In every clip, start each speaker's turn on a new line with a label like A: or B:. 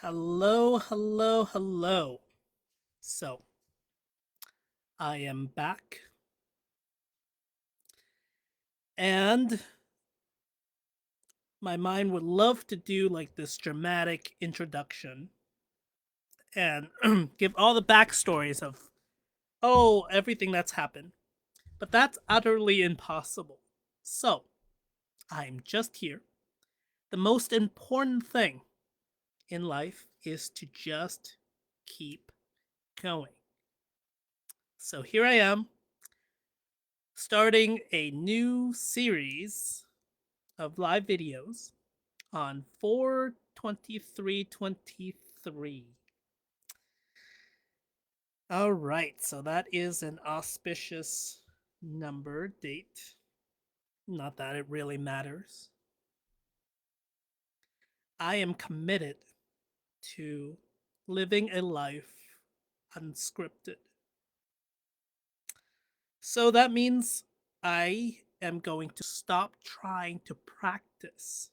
A: Hello, hello, hello. So, I am back and my mind would love to do like this dramatic introduction and give all the backstories of, everything that's happened. But that's utterly impossible. So, I'm just here. The most important thing in life is to just keep going. So, here I am starting a new series of live videos on 4/23/23. All right, so that is an auspicious number date. Not that it really matters. I am committed to living a life unscripted. So that means I am going to stop trying to practice.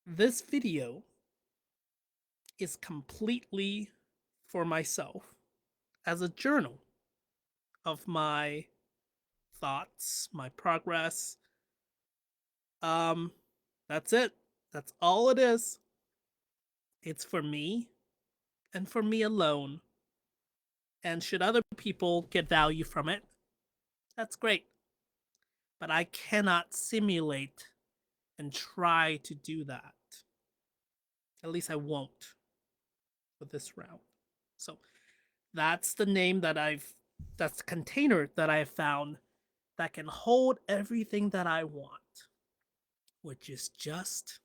A: This video is completely for myself as a journal of my thoughts, my progress. Um, that's it. That's all it is. It's for me and for me alone. And should other people get value from it, that's great. But I cannot simulate and try to do that. At least I won't for this round. So that's the name that's the container that I have found that can hold everything that I want, which is just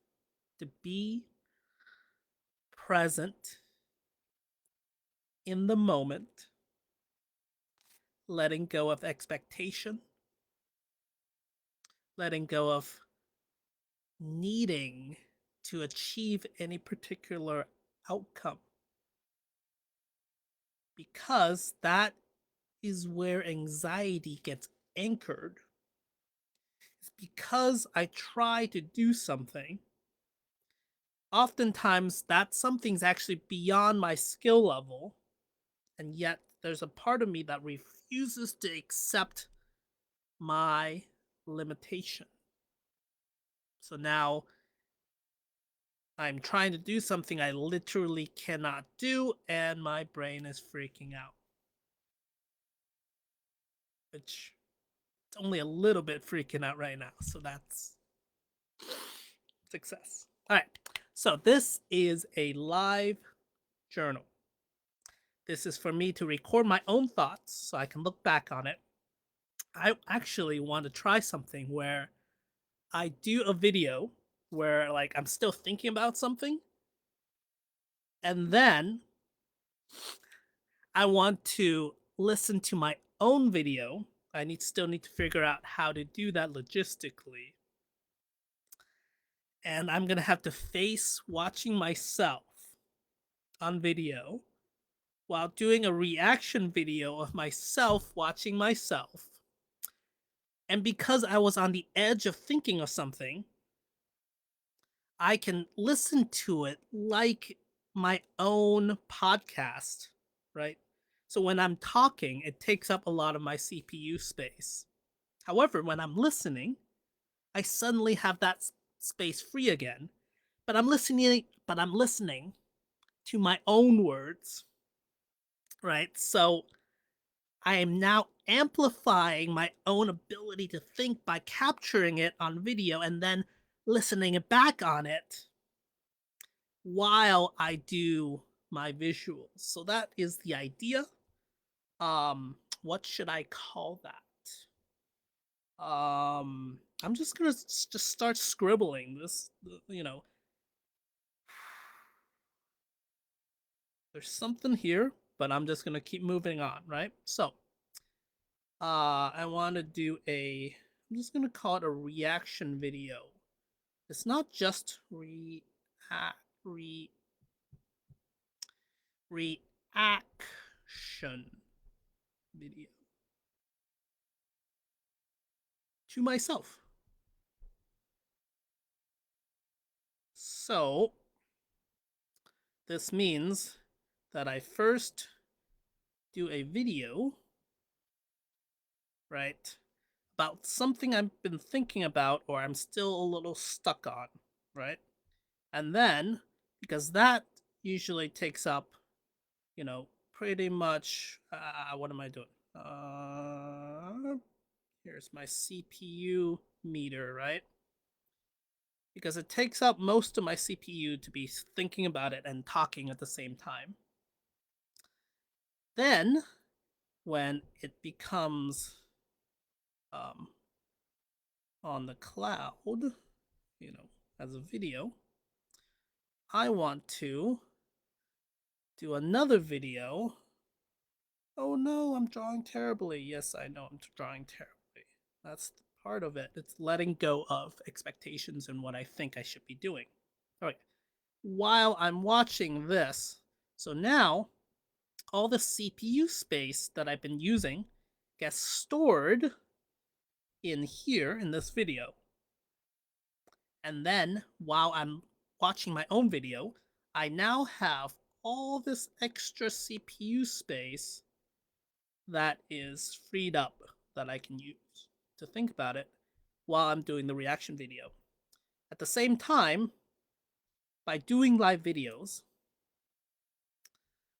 A: to be present in the moment, letting go of expectation, letting go of needing to achieve any particular outcome, because that is where anxiety gets anchored. It's because I try to do something. Oftentimes, that something's actually beyond my skill level, and yet there's a part of me that refuses to accept my limitation. So now I'm trying to do something I literally cannot do, and my brain is freaking out. Which it's only a little bit freaking out right now, so that's success. All right, so this is a live journal. This is for me to record my own thoughts so I can look back on it. I actually want to try something where I do a video where like I'm still thinking about something, and then I want to listen to my own video. I still need to figure out how to do that logistically. And I'm gonna have to face watching myself on video while doing a reaction video of myself watching myself. And because I was on the edge of thinking of something, I can listen to it like my own podcast, right? So when I'm talking, it takes up a lot of my CPU space. However, when I'm listening, I suddenly have that space free again. But I'm listening to my own words, right? So I am now amplifying my own ability to think by capturing it on video and then listening back on it while I do my visuals. So that is the idea. What should I call that? I'm just gonna just start scribbling this. There's something here, but I'm just gonna keep moving on, right? So, I want to do a. I'm just gonna call it a reaction video. It's not just re reaction video to myself. So this means that I first do a video, right, about something I've been thinking about or I'm still a little stuck on, right? And then, because that usually takes up, pretty much, what am I doing? Here's my CPU meter, right? Because it takes up most of my CPU to be thinking about it and talking at the same time. Then, when it becomes um, on the cloud, as a video, I want to do another video. Oh no, I'm drawing terribly. Yes, I know I'm drawing terribly. That's part of it. It's letting go of expectations and what I think I should be doing. All right. While I'm watching this, so now all the CPU space that I've been using gets stored in here in this video. And then while I'm watching my own video, I now have all this extra CPU space that is freed up that I can use to think about it while I'm doing the reaction video. At the same time, by doing live videos,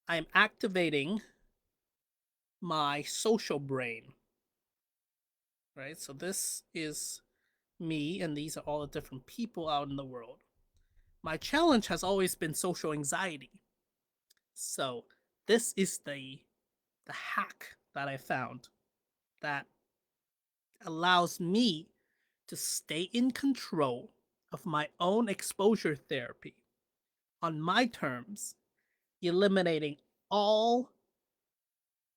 A: I'm activating my social brain, right? So this is me, and these are all the different people out in the world. My challenge has always been social anxiety. So this is the hack that I found that allows me to stay in control of my own exposure therapy on my terms, eliminating all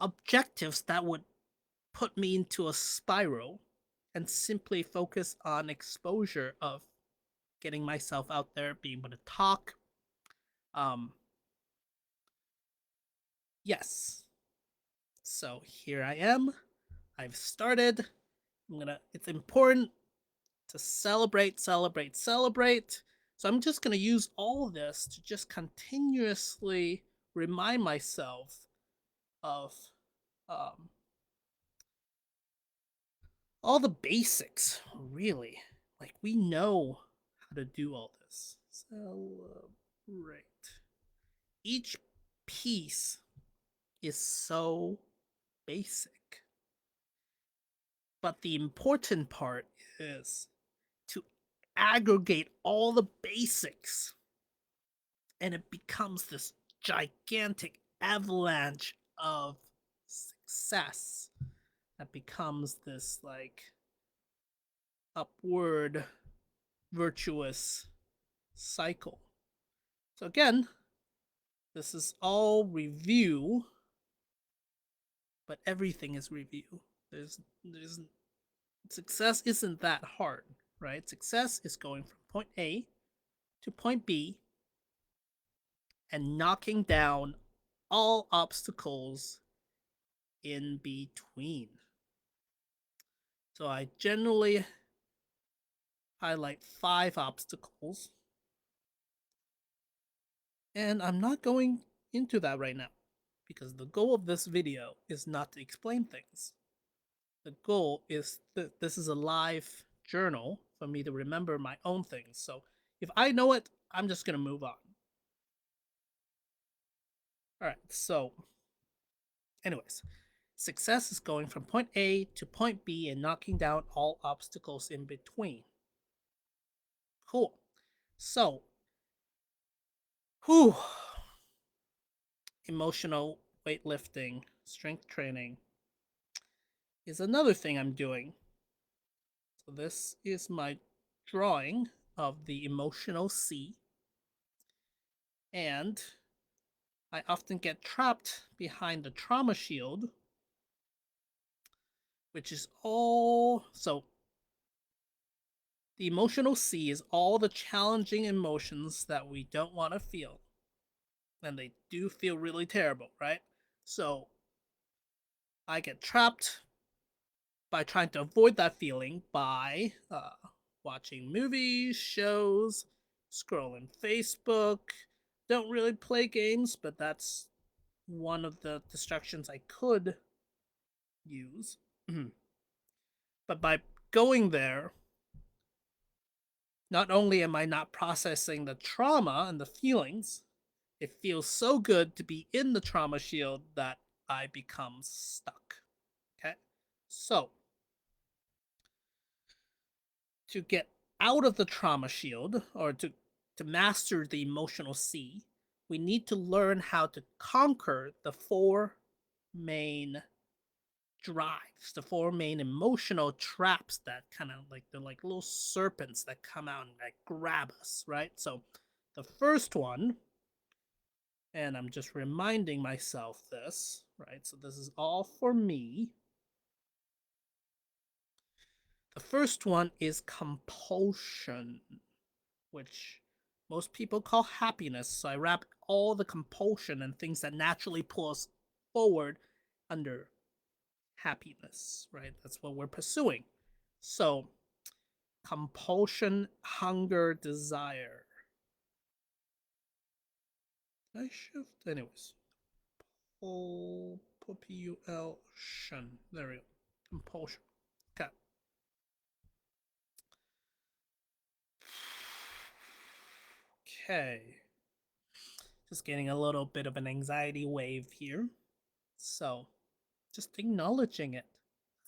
A: objectives that would put me into a spiral and simply focus on exposure of getting myself out there, being able to talk. Um, yes. So here I am. I've started. It's important to celebrate, celebrate, celebrate. So I'm just going to use all this to just continuously remind myself of um, all the basics, really. Like, we know how to do all this. Celebrate. Each piece is so basic. But the important part is to aggregate all the basics, and it becomes this gigantic avalanche of success that becomes this like upward virtuous cycle. So again, this is all review, but everything is review. There's success isn't that hard, right? Success is going from point A to point B and knocking down all obstacles in between. So I generally highlight 5 obstacles, and I'm not going into that right now because the goal of this video is not to explain things. The goal is that this is a live journal for me to remember my own things. So if I know it, I'm just going to move on. All right, so anyways, success is going from point A to point B and knocking down all obstacles in between. Cool. So, whew, emotional weightlifting, strength training is another thing I'm doing. So this is my drawing of the emotional C. And I often get trapped behind the trauma shield, which is all. So the emotional C is all the challenging emotions that we don't want to feel. And they do feel really terrible, right? So I get trapped by trying to avoid that feeling by watching movies, shows, scrolling Facebook, don't really play games, but that's one of the distractions I could use. But by going there, not only am I not processing the trauma and the feelings, it feels so good to be in the trauma shield that I become stuck. Okay? So, to get out of the trauma shield or to master the emotional sea, we need to learn how to conquer the four main drives, the four main emotional traps that kind of like they're like little serpents that come out and like grab us, right? So the first one, and I'm just reminding myself this, right? So this is all for me. The first one is compulsion, which most people call happiness. So I wrap all the compulsion and things that naturally pull us forward under happiness, right? That's what we're pursuing. So, compulsion, hunger, desire. Did I shift? Anyways. Population. There we go. Compulsion. Okay. Okay. Just getting a little bit of an anxiety wave here. So, just acknowledging it.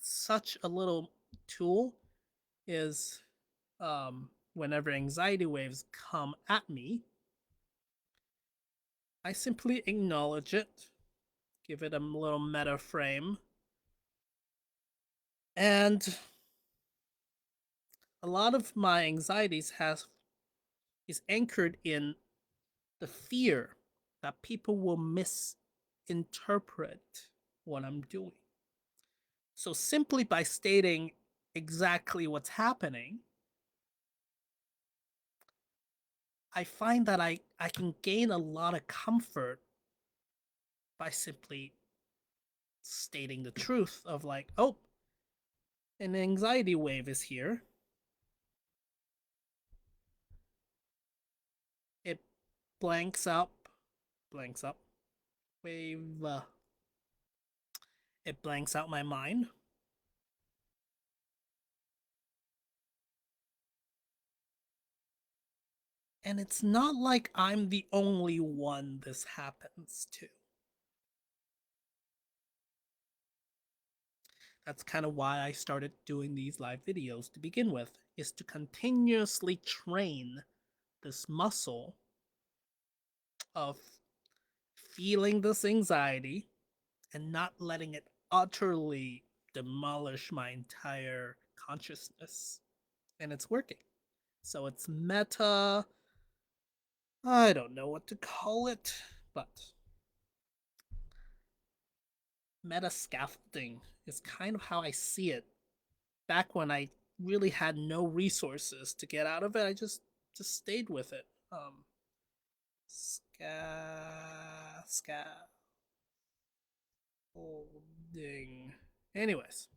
A: Such a little tool is whenever anxiety waves come at me, I simply acknowledge it, give it a little meta frame, and a lot of my anxieties is anchored in the fear that people will misinterpret what I'm doing. So simply by stating exactly what's happening, I find that I can gain a lot of comfort by simply stating the truth of like, oh, an anxiety wave is here. It blanks up, wave. It blanks out my mind. And it's not like I'm the only one this happens to. That's kind of why I started doing these live videos to begin with, is to continuously train this muscle of feeling this anxiety and not letting it utterly demolish my entire consciousness. And it's working. So it's meta. I don't know what to call it, but meta scaffolding is kind of how I see it. Back when I really had no resources to get out of it, I just stayed with it. Scaffolding. Anyways,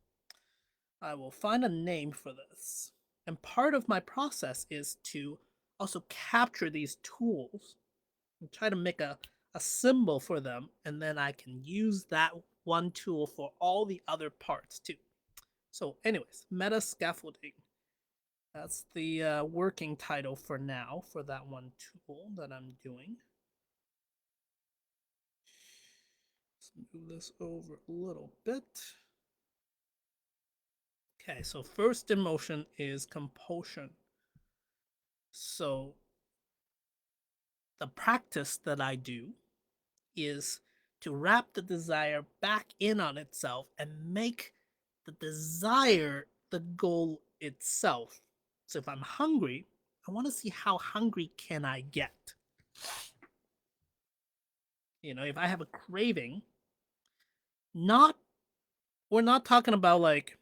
A: I will find a name for this. And part of my process is to also capture these tools and try to make a symbol for them, and then I can use that one tool for all the other parts too. So, anyways, meta scaffolding. That's the working title for now for that one tool that I'm doing. Let's move this over a little bit. Okay, so first emotion is compulsion. So the practice that I do is to wrap the desire back in on itself and make the desire the goal itself. So if I'm hungry, I want to see how hungry can I get. You know, if I have a craving, not we're not talking about like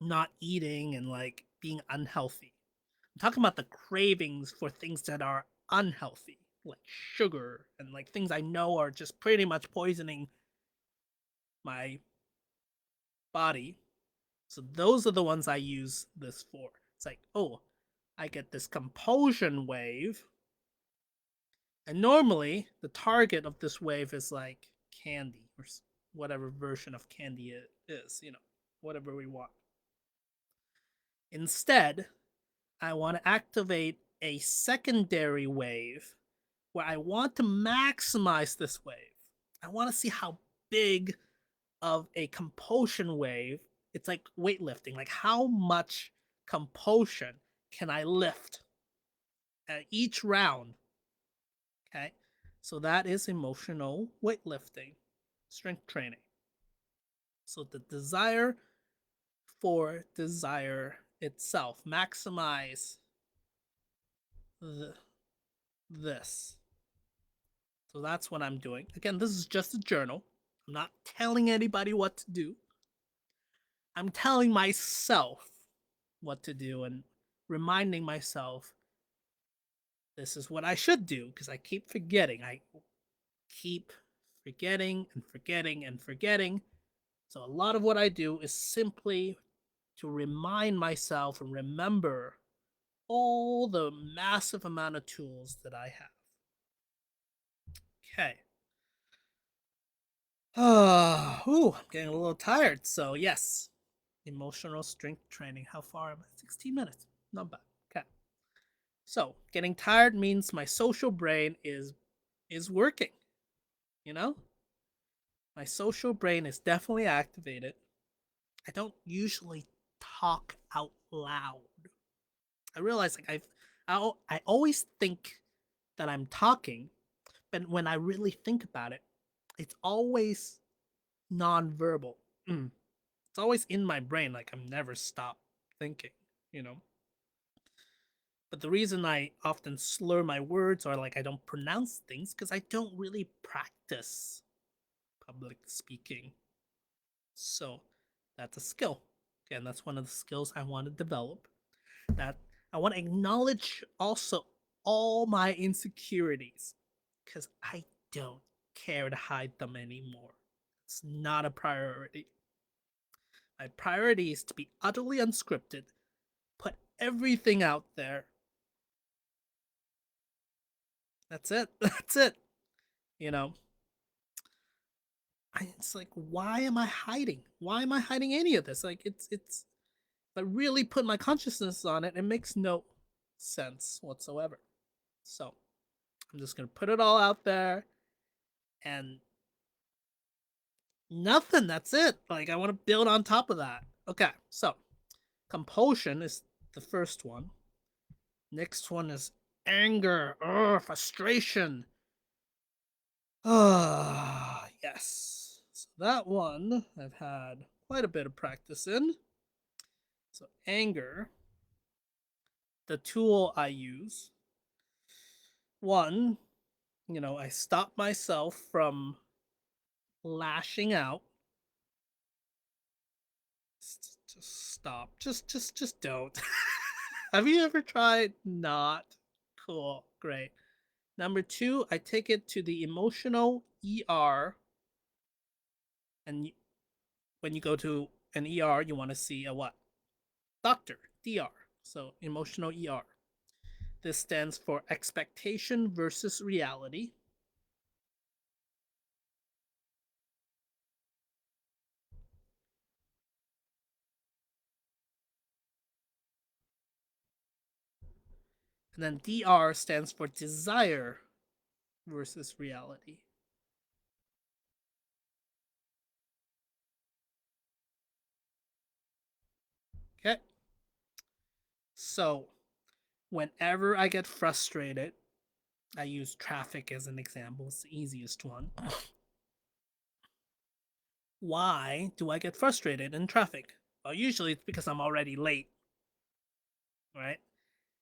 A: not eating and like being unhealthy. I'm talking about the cravings for things that are unhealthy, like sugar and like things I know are just pretty much poisoning my body. So those are the ones I use this for. It's like, oh, I get this compulsion wave. And normally, the target of this wave is like candy or whatever version of candy it is, whatever we want. Instead, I want to activate a secondary wave where I want to maximize this wave. I want to see how big of a compulsion wave. It's like weightlifting. Like how much compulsion can I lift at each round? Okay. So that is emotional weightlifting, strength training. So the desire for desire itself, maximize the, this. So that's what I'm doing. Again, this is just a journal. I'm not telling anybody what to do. I'm telling myself what to do and reminding myself this is what I should do because I keep forgetting. I keep forgetting and forgetting and forgetting. So a lot of what I do is simply to remind myself and remember all the massive amount of tools that I have. Okay. I'm getting a little tired. So yes, emotional strength training. How far am I? 16 minutes. Not bad. Okay. So getting tired means my social brain is working. You know, my social brain is definitely activated. I don't usually talk out loud. I realize like I always think that I'm talking, but when I really think about it, it's always nonverbal. Mm. It's always in my brain, like I'm never stopped thinking, you know. But the reason I often slur my words or like I don't pronounce things because I don't really practice public speaking. So that's a skill. Again, that's one of the skills I want to develop. That I want to acknowledge also all my insecurities because I don't care to hide them anymore. It's not a priority. My priority is to be utterly unscripted, put everything out there. That's it. That's it. You know, it's like, why am I hiding? Why am I hiding any of this? Like, it's. If I really put my consciousness on it, it makes no sense whatsoever. So I'm just gonna put it all out there, and nothing. That's it. Like I want to build on top of that. Okay, so compulsion is the first one. Next one is anger, frustration. Ah, yes. So that one I've had quite a bit of practice in. So anger, the tool I use. One, I stop myself from lashing out. Just stop. Just don't. Have you ever tried not? Cool. Great. Number two, I take it to the emotional ER. And when you go to an ER, you want to see a what? Doctor, DR. So emotional ER. This stands for expectation versus reality. And then DR stands for desire versus reality. Okay. So whenever I get frustrated, I use traffic as an example. It's the easiest one. Why do I get frustrated in traffic? Well, usually it's because I'm already late, right?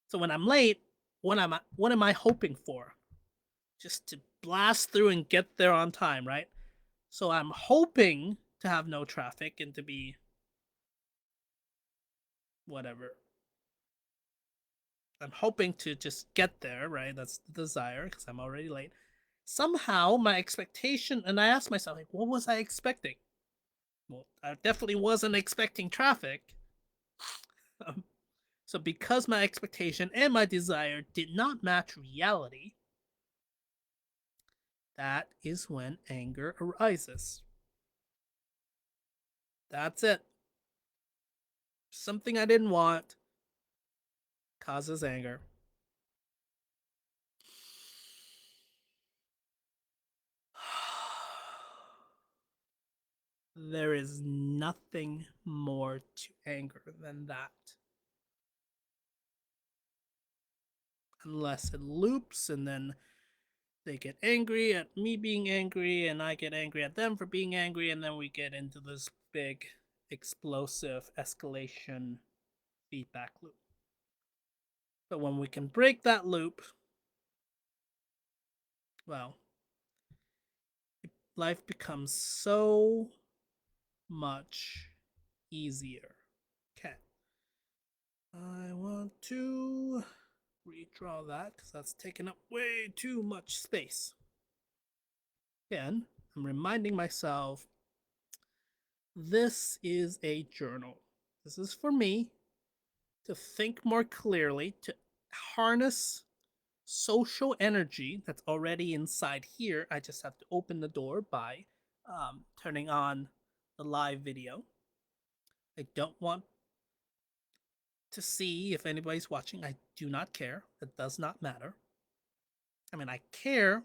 A: So when I'm late, what am I hoping for? Just to blast through and get there on time, right? So I'm hoping to have no traffic and to be whatever. I'm hoping to just get there, right? That's the desire because I'm already late. Somehow my expectation, and I asked myself, like, what was I expecting? Well, I definitely wasn't expecting traffic. Um, so because my expectation and my desire did not match reality, that is when anger arises. That's it. Something I didn't want causes anger. There is nothing more to anger than that. Unless it loops and then they get angry at me being angry and I get angry at them for being angry, and then we get into this big explosive escalation feedback loop. But when we can break that loop, well, life becomes so much easier. Okay. I want to redraw that because that's taking up way too much space. Again, I'm reminding myself this is a journal. This is for me to think more clearly, to harness social energy that's already inside here. I just have to open the door by turning on the live video. I don't want to see if anybody's watching. I do not care. It does not matter. I mean, I care,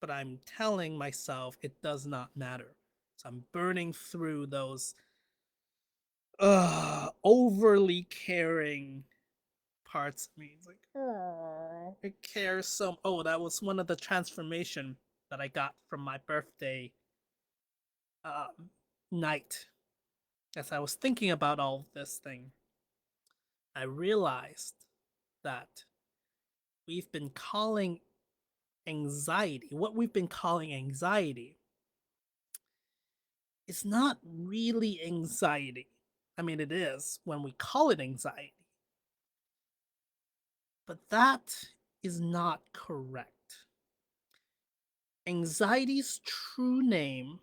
A: but I'm telling myself it does not matter. So I'm burning through those overly caring parts of me. It's like, oh, I care so. Oh, that was one of the transformation that I got from my birthday night. As I was thinking about all this thing, I realized that we've been calling anxiety, what we've been calling anxiety, is not really anxiety. I mean, it is when we call it anxiety, but that is not correct. Anxiety's true name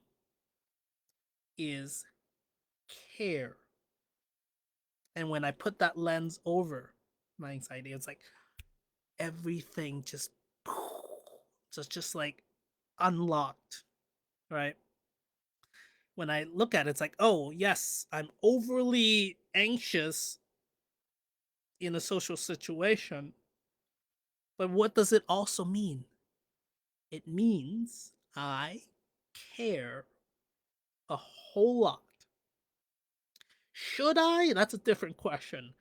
A: is care. And when I put that lens over my anxiety, it's like everything just like unlocked, right? When I look at it, it's like, oh, yes, I'm overly anxious in a social situation. But what does it also mean? It means I care a whole lot. Should I? That's a different question.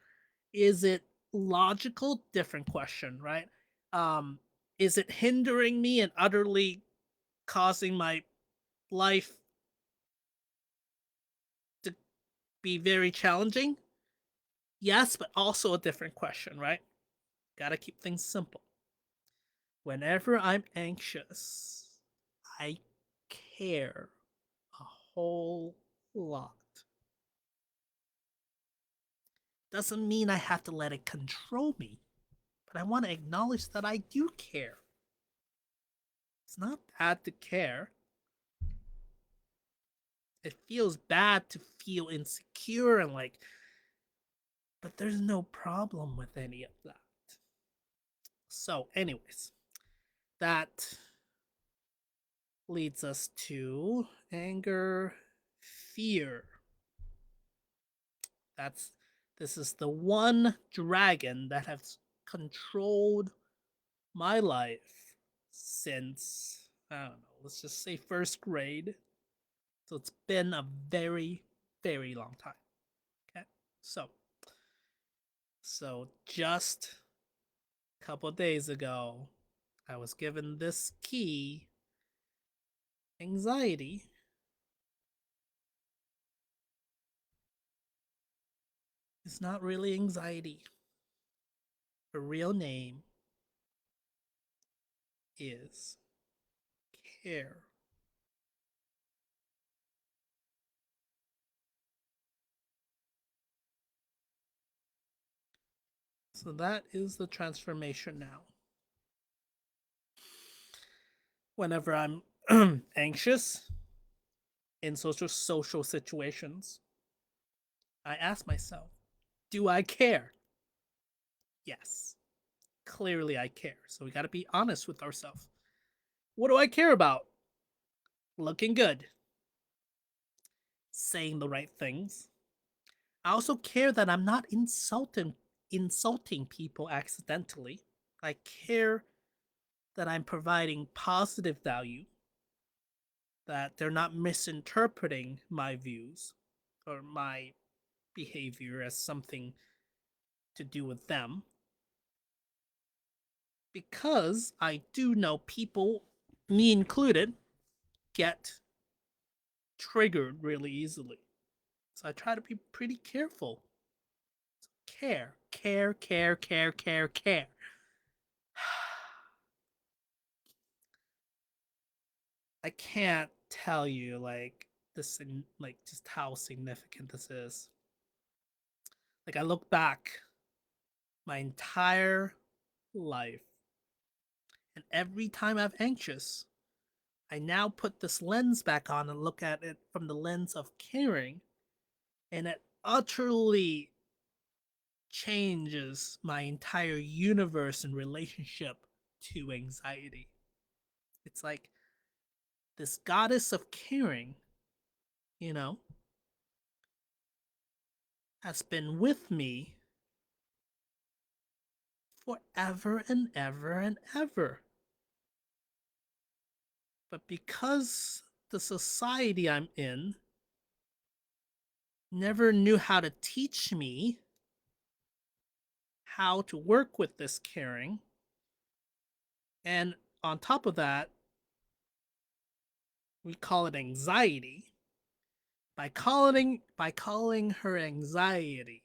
A: Is it logical? Different question, right? Um, is it hindering me and utterly causing my life to be very challenging? Yes, but also a different question, right? Gotta keep things simple. Whenever I'm anxious, I care a whole lot. Doesn't mean I have to let it control me, but I want to acknowledge that I do care. It's not bad to care. It feels bad to feel insecure and like, but there's no problem with any of that. So, anyways, that leads us to anger, fear. That's this is the one dragon that has controlled my life since, I don't know, let's just say first grade. So it's been a very, very long time. Okay. So just a couple days ago, I was given this key. Anxiety is not really anxiety. Her real name is care. So that is the transformation now. Whenever I'm anxious in social situations, I ask myself, do I care? Yes. Clearly I care. So we got to be honest with ourselves. What do I care about? Looking good, saying the right things. I also care that I'm not insulting people accidentally. I care that I'm providing positive value, that they're not misinterpreting my views or my behavior as something to do with them. Because I do know people, me included, get triggered really easily. So I try to be pretty careful. Care, care, care, care, care, care. I can't tell you like this, like just how significant this is. Like I look back my entire life, and every time I'm anxious, I now put this lens back on and look at it from the lens of caring, and it utterly changes my entire universe and relationship to anxiety. It's like this goddess of caring, you know, has been with me forever and ever and ever. But because the society I'm in never knew how to teach me how to work with this caring, and on top of that, we call it anxiety. By calling her anxiety,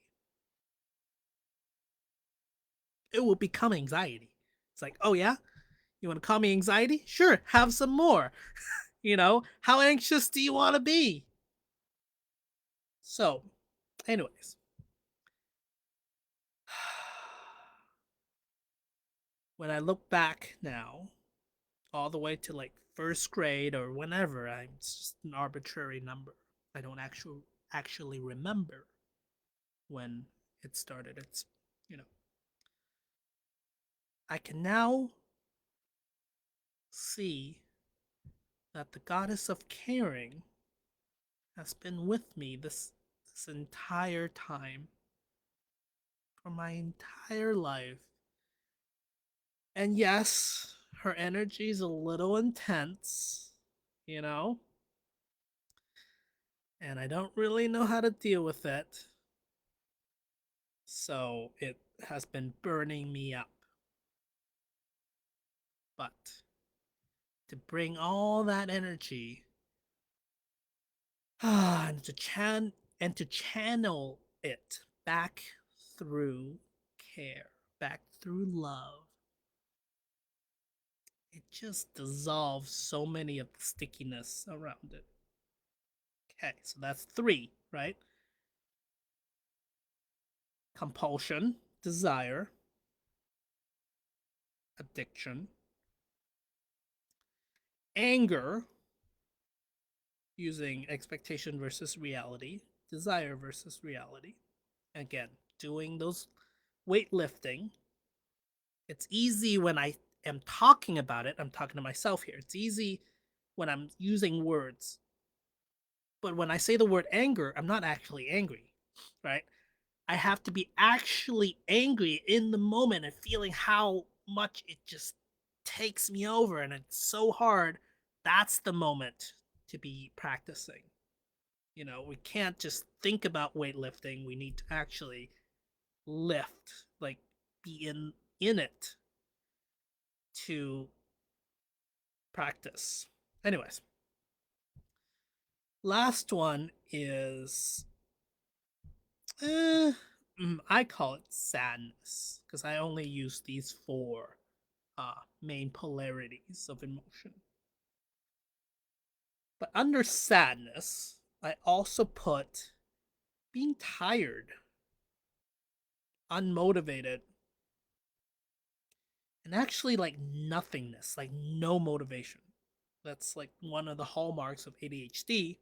A: it will become anxiety. It's like, oh yeah, you want to call me anxiety? Sure, have some more. How anxious do you want to be? So, anyways, when I look back now, all the way to like first grade or whenever, it's just an arbitrary number. I don't actually remember when it started. It's you know, I can now see that the goddess of caring has been with me this entire time for my entire life. And yes, her energy is a little intense, you know, and I don't really know how to deal with it. So it has been burning me up. But to bring all that energy and to channel it back through care, back through love, it just dissolves so many of the stickiness around it. Okay, so that's three, right? Compulsion, desire, addiction, anger, using expectation versus reality, desire versus reality. Again, doing those weightlifting. It's easy when I am talking about it. I'm talking to myself here. It's easy when I'm using words. But when I say the word anger, I'm not actually angry, right? I have to be actually angry in the moment and feeling how much it just takes me over and it's so hard. That's the moment to be practicing. We can't just think about weightlifting. We need to actually lift, like be in it to practice. Anyways, last one is I call it sadness because I only use these four main polarities of emotion. But under sadness, I also put being tired, unmotivated, and actually like nothingness, like no motivation. That's like one of the hallmarks of ADHD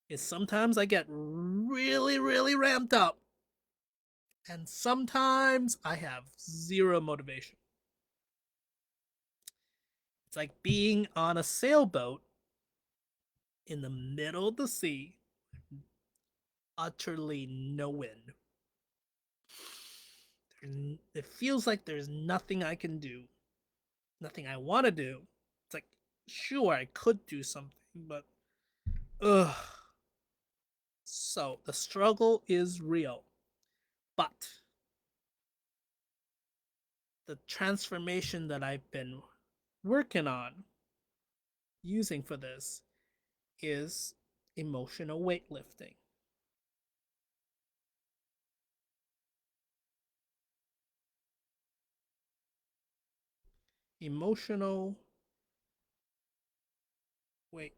A: is sometimes I get really, really ramped up, and sometimes I have zero motivation. It's like being on a sailboat in the middle of the sea, utterly no wind. It feels like there's nothing I can do, nothing I want to do. It's like, sure, I could do something, but ugh. So the struggle is real, but the transformation that I've been working on using for this is emotional weightlifting. Emotional weightlifting.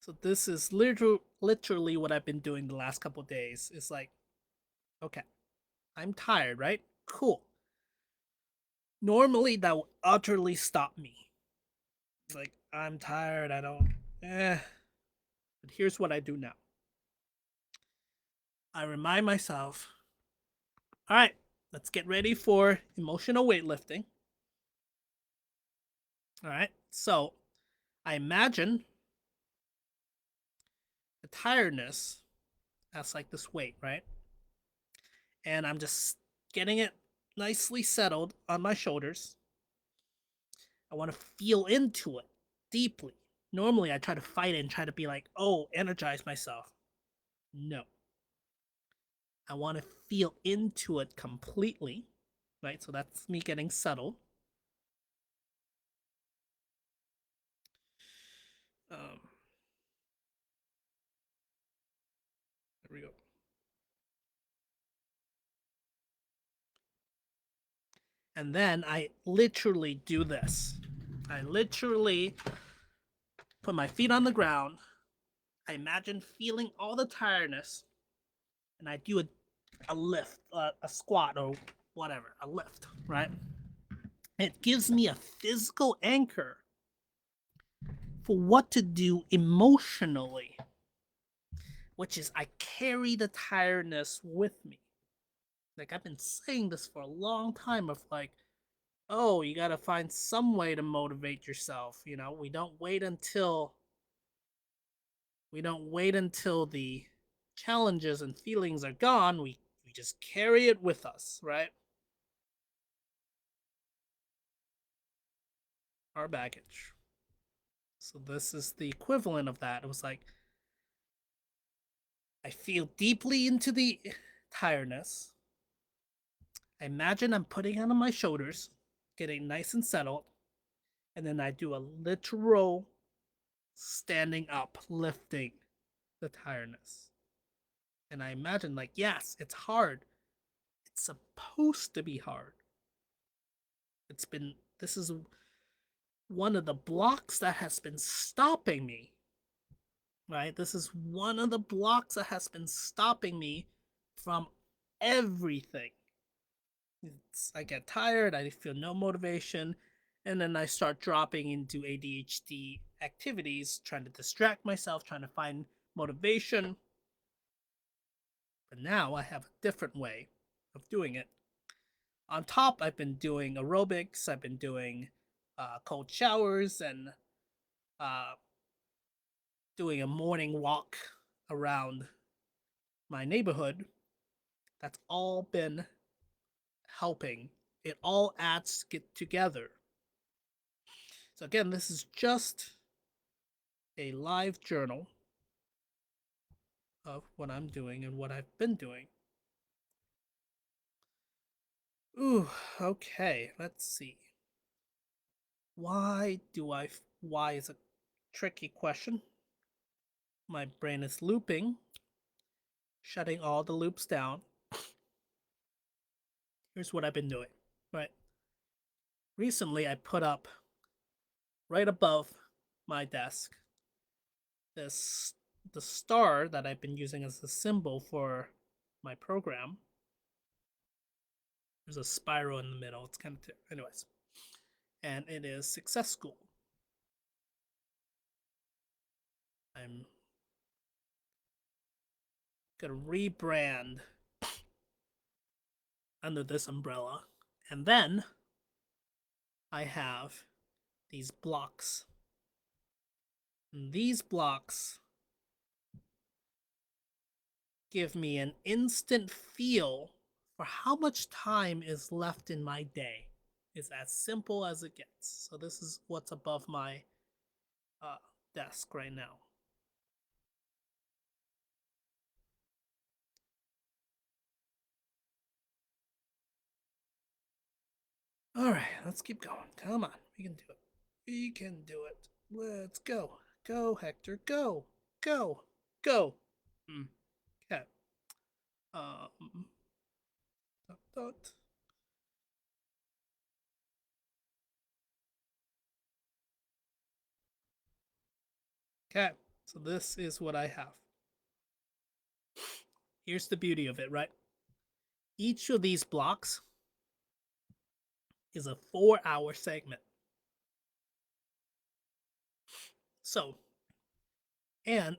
A: So this is literally what I've been doing the last couple days. It's like, okay, I'm tired, right? Cool. Normally that would utterly stop me. It's like, I'm tired, I don't but here's what I do now. I remind myself, all right, let's get ready for emotional weightlifting. All right. So I imagine the tiredness as like this weight, right? And I'm just getting it nicely settled on my shoulders. I want to feel into it deeply. Normally, I try to fight it and try to be like, oh, energize myself. No. I want to feel into it completely, right? So that's me getting settled. Um, there we go. And then I literally do this. I literally put my feet on the ground. I imagine feeling all the tiredness, and I do a lift, a squat, or whatever, a lift, right? It gives me a physical anchor for what to do emotionally, which is I carry the tiredness with me. Like I've been saying this for a long time of like, oh, you got to find some way to motivate yourself. You know, we don't wait until the challenges and feelings are gone. We just carry it with us, right? Our baggage. So this is the equivalent of that. It was like I feel deeply into the tiredness. I imagine I'm putting it on my shoulders, getting nice and settled, and then I do a literal standing up, lifting the tiredness. And I imagine, like, yes, it's hard. It's supposed to be hard. This is one of the blocks that has been stopping me, right? This is one of the blocks that has been stopping me from everything. I get tired, I feel no motivation, and then I start dropping into ADHD activities, trying to distract myself, trying to find motivation. But now I have a different way of doing it. On top, I've been doing aerobics, I've been doing cold showers, and uh, doing a morning walk around my neighborhood. That's all been helping. It all adds together. So again, this is just a live journal of what I'm doing and what I've been doing. Ooh, okay, let's see. Why is a tricky question. My brain is looping, shutting all the loops down. Here's what I've been doing, right? Recently, I put up right above my desk this the star that I've been using as a symbol for my program. There's a spiral in the middle. It's kind of anyways, and it is Success School. I'm gonna rebrand under this umbrella, And then I have these blocks. And these blocks give me an instant feel for how much time is left in my day. It's as simple as it gets. So this is what's above my uh, desk right now. All right, let's keep going. Come on, we can do it. We can do it. Let's go. Go, Hector. Go. Go. Go. Okay. Um. Dot, dot. Okay. So this is what I have. Here's the beauty of it, right? Each of these blocks is a 4-hour segment. So, and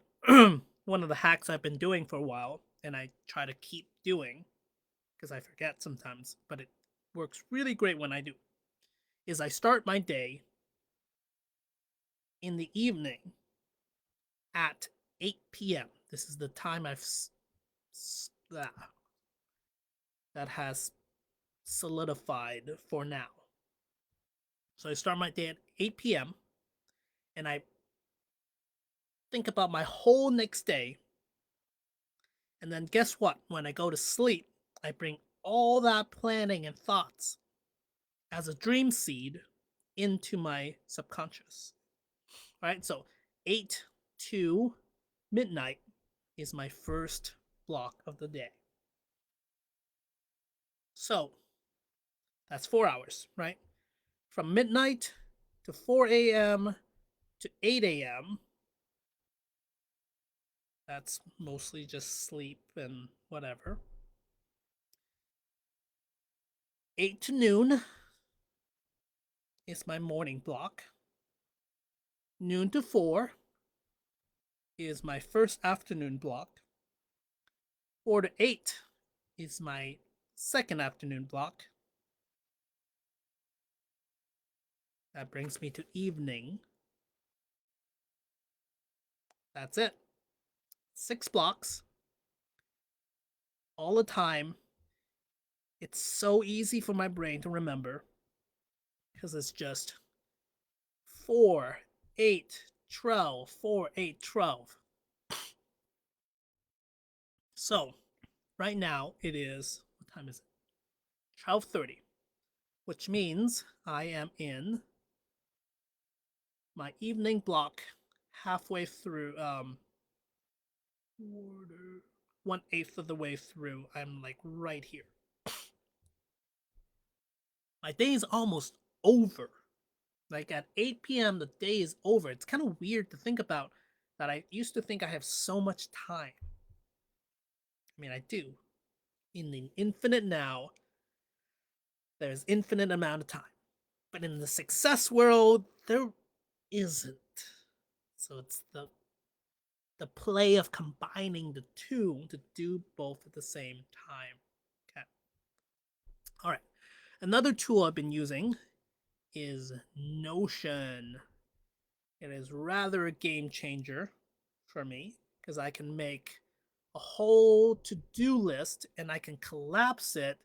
A: one of the hacks I've been doing for a while, and I try to keep doing because I forget sometimes, but it works really great when I do, is I start my day in the evening at 8 p.m. This is the time that has solidified for now. So I start my day at 8 p.m. and I think about my whole next day. And then guess what? When I go to sleep, I bring all that planning and thoughts as a dream seed into my subconscious. All right, so 8 to midnight is my first block of the day. So that's 4 hours, right? From midnight to 4 a.m. to 8 a.m. That's mostly just sleep and whatever. 8 to noon is my morning block. Noon to 4 is my first afternoon block. 4 to 8 is my second afternoon block. That brings me to evening. That's it. 6 blocks. All the time. It's so easy for my brain to remember because it's just 4, 8, 12, 4, 8, 12. So, right now it is, what time is it? 12:30, which means I am in my evening block halfway through, quarter, 1/8 of the way through. I'm like right here. My day is almost over. Like at 8 p.m., the day is over. It's kind of weird to think about that. I used to think I have so much time. I mean, I do. In the infinite now, there's infinite amount of time. But in the success world, there isn't. So it's the play of combining the two to do both at the same time. Okay. All right. Another tool I've been using is Notion. It is rather a game changer for me because I can make a whole to-do list and I can collapse it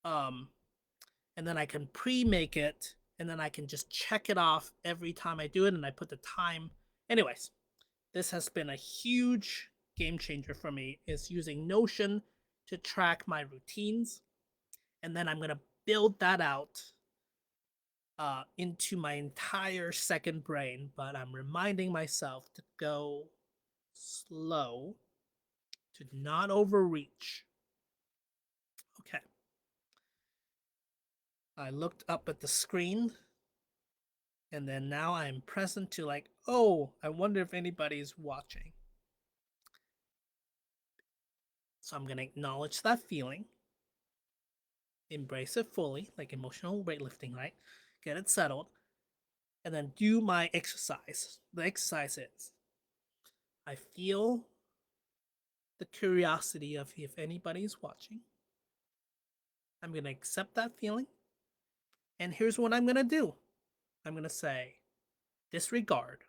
A: um and then I can pre-make it and then I can just check it off every time I do it and I put the time. Anyways, this has been a huge game changer for me is using Notion to track my routines and then I'm going to build that out into my entire second brain, but I'm reminding myself to go slow, to not overreach. Okay. I looked up at the screen, and then now I'm present to like, oh, I wonder if anybody's watching. So I'm going to acknowledge that feeling, embrace it fully, like emotional weightlifting, right? Get it settled, and then do my exercise. The exercise is I feel the curiosity of if anybody's watching. I'm going to accept that feeling. And here's what I'm going to do. I'm going to say, disregard,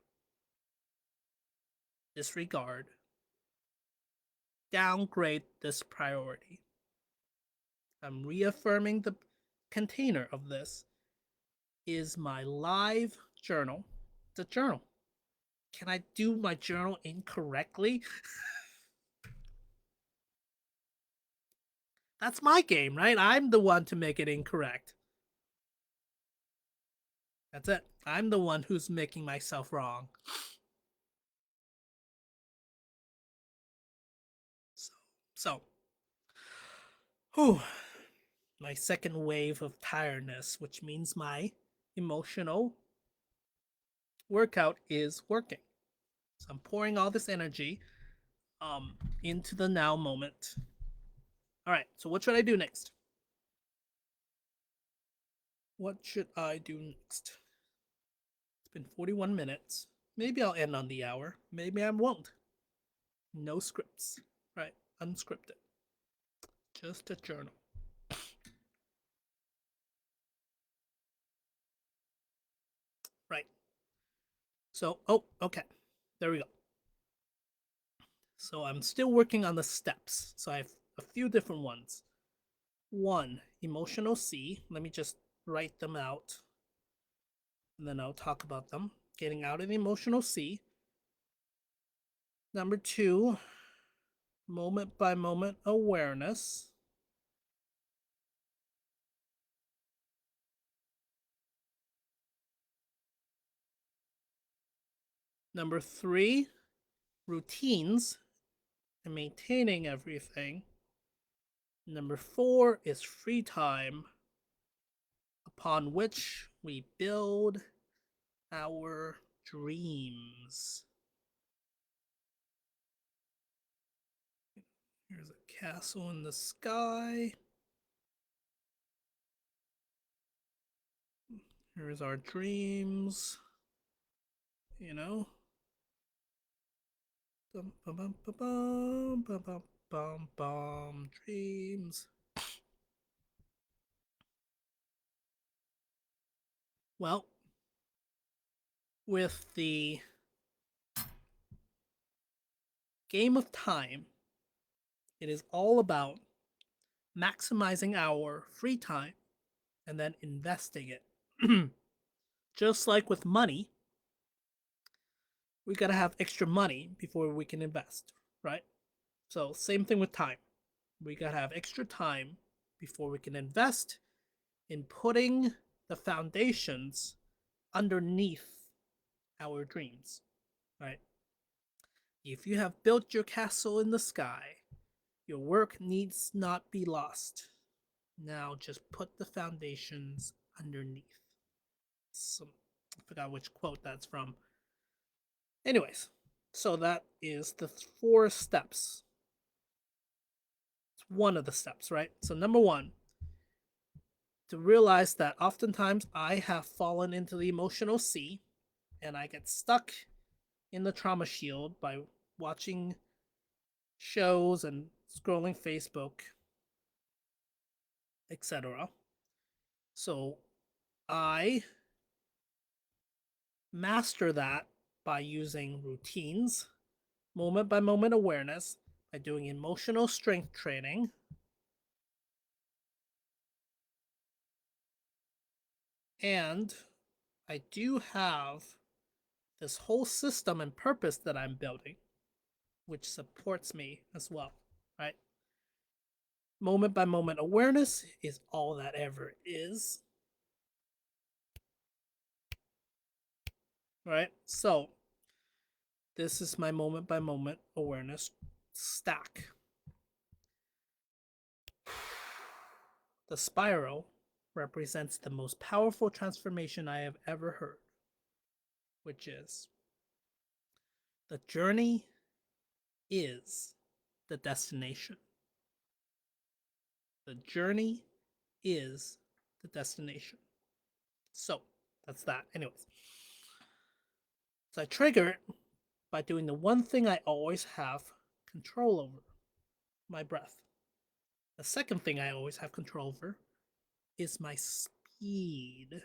A: disregard, downgrade this priority. I'm reaffirming the container of this is my live journal. It's a journal. Can I do my journal incorrectly? That's my game, right? I'm the one to make it incorrect. That's it. I'm the one who's making myself wrong. So, whew, my second wave of tiredness, which means my emotional workout is working. So I'm pouring all this energy into the now moment. All right, so what should I do next? What should I do next? It's been 41 minutes. Maybe I'll end on the hour. Maybe I won't. No scripts. Right, unscripted. Just a journal. Right. So, oh, okay. There we go. So I'm still working on the steps. So I have a few different ones. One, emotional C. Let me just write them out. And then I'll talk about them. Getting out of the emotional C. Number two, moment by moment awareness. Number three, routines and maintaining everything. Number four is free time, upon which we build our dreams. Here's a castle in the sky. Here's our dreams. You know? Bum, bum, bum, bum, bum, bum, bum, bum, dreams. Well, with the game of time, it is all about maximizing our free time and then investing it. Just like with money, we gotta have extra money before we can invest, right? So, same thing with time. We gotta have extra time before we can invest in putting the foundations underneath our dreams, right? If you have built your castle in the sky, your work needs not be lost. Now just put the foundations underneath. I forgot which quote that's from. Anyways, so that is the 4 steps. It's one of the steps, right? So, number one, to realize that oftentimes I have fallen into the emotional sea and I get stuck in the trauma shield by watching shows and scrolling Facebook, etc. So I master that by using routines, moment by moment awareness, by doing emotional strength training, and I do have this whole system and purpose that I'm building, which supports me as well, right? Moment by moment awareness is all that ever is, right? So, this is my moment by moment awareness stack. The spiral represents the most powerful transformation I have ever heard, which is the journey is the destination. The journey is the destination. So that's that. Anyways, so I trigger it by doing the one thing I always have control over, my breath. The second thing I always have control over is my speed.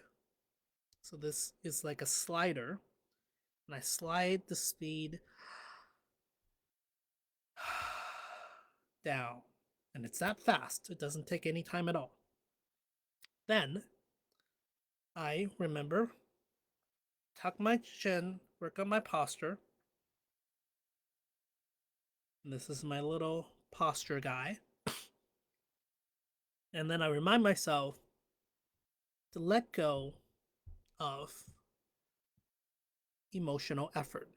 A: So this is like a slider, and I slide the speed down. And it's that fast, it doesn't take any time at all. Then I remember, tuck my chin, work on my posture. And this is my little posture guy. And then I remind myself to let go of emotional effort,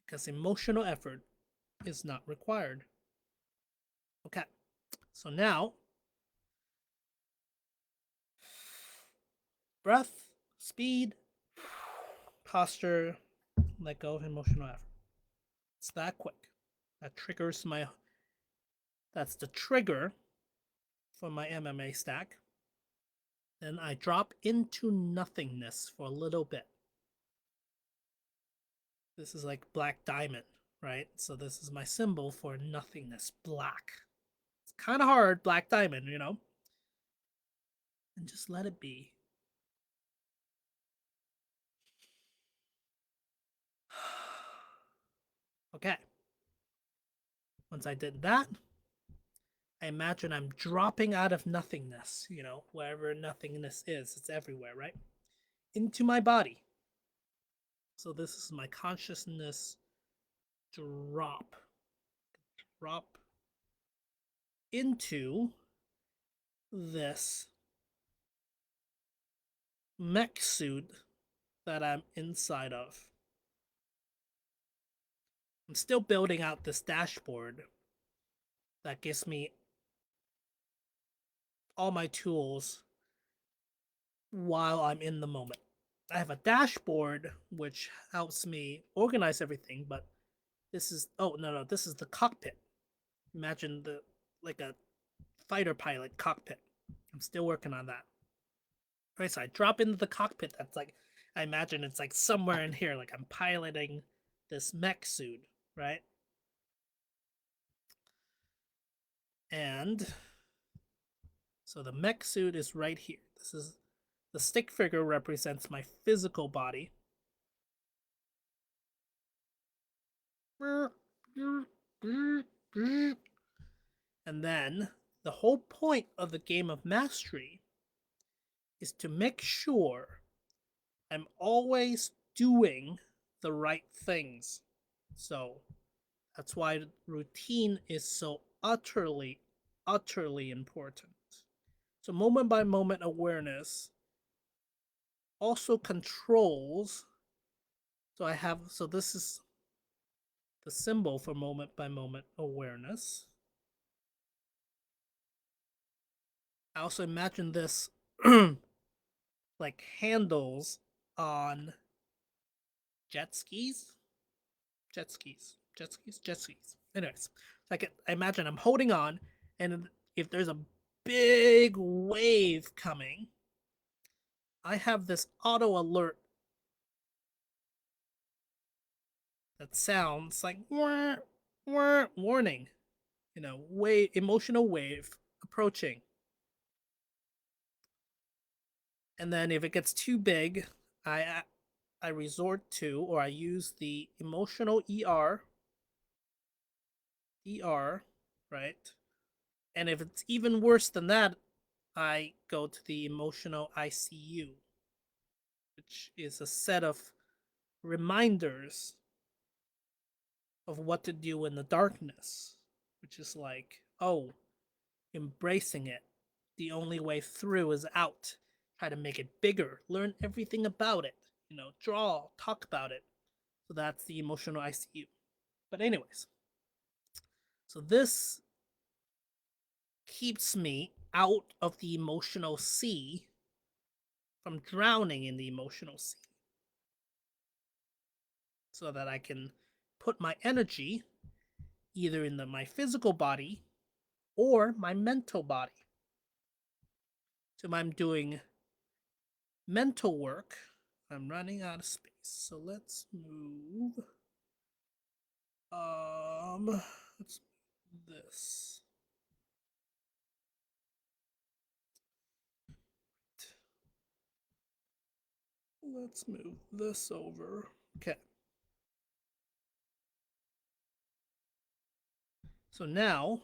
A: because emotional effort is not required. Okay, so now breath, speed, posture, let go of emotional effort. It's that quick. That triggers my. That's the trigger for my MMA stack. Then I drop into nothingness for a little bit. This is like black diamond, right? So this is my symbol for nothingness, black. It's kind of hard, black diamond, you know? And just let it be. Okay. Once I did that, I imagine I'm dropping out of nothingness, you know, wherever nothingness is, it's everywhere, right? Into my body. So this is my consciousness drop. Drop into this mech suit that I'm inside of. I'm still building out this dashboard that gives me all my tools while I'm in the moment. I have a dashboard which helps me organize everything, but this is this is the cockpit. Imagine the like a fighter pilot cockpit. I'm still working on that. Right, so I drop into the cockpit. That's like I imagine it's like somewhere in here, like I'm piloting this mech suit, right? And so the mech suit is right here. This is the stick figure represents my physical body. And then the whole point of the game of mastery is to make sure I'm always doing the right things. So that's why routine is so utterly, utterly important. So moment by moment awareness also controls. So this is the symbol for moment by moment awareness. I also imagine this like handles on jet skis. Jet skis. Jet skis. Jet skis. Anyways, like I imagine I'm holding on, and if there's a big wave coming, I have this auto alert that sounds like warning, you know, emotional wave approaching. And then if it gets too big, I resort to, or I use the emotional ER, right? And if it's even worse than that, I go to the emotional ICU, which is a set of reminders of what to do in the darkness, which is like, oh, embracing it. The only way through is out. Try to make it bigger. Learn everything about it. You know, draw, talk about it. So that's the emotional ICU. But, anyways, so this keeps me out of the emotional sea from drowning in the emotional sea so that I can put my energy either in my physical body or my mental body. So if I'm doing mental work, I'm running out of space. So let's move. Let's move this. let's move this over. Okay. So now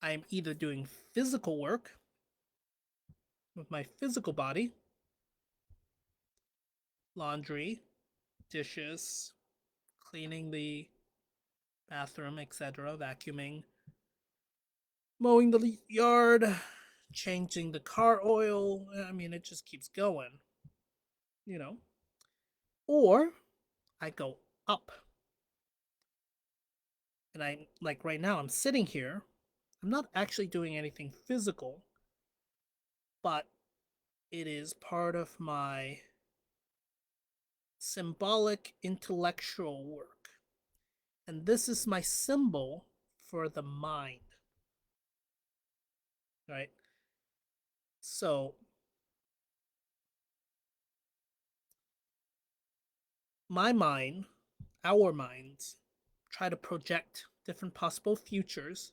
A: I'm either doing physical work with my physical body, laundry, dishes, cleaning the bathroom, etc., vacuuming, mowing the yard, changing the car oil. I mean, it just keeps going, you know. Or I go up. And I, like right now, I'm sitting here. I'm not actually doing anything physical, but it is part of my symbolic intellectual work. And this is my symbol for the mind, right? So my mind, our minds, try to project different possible futures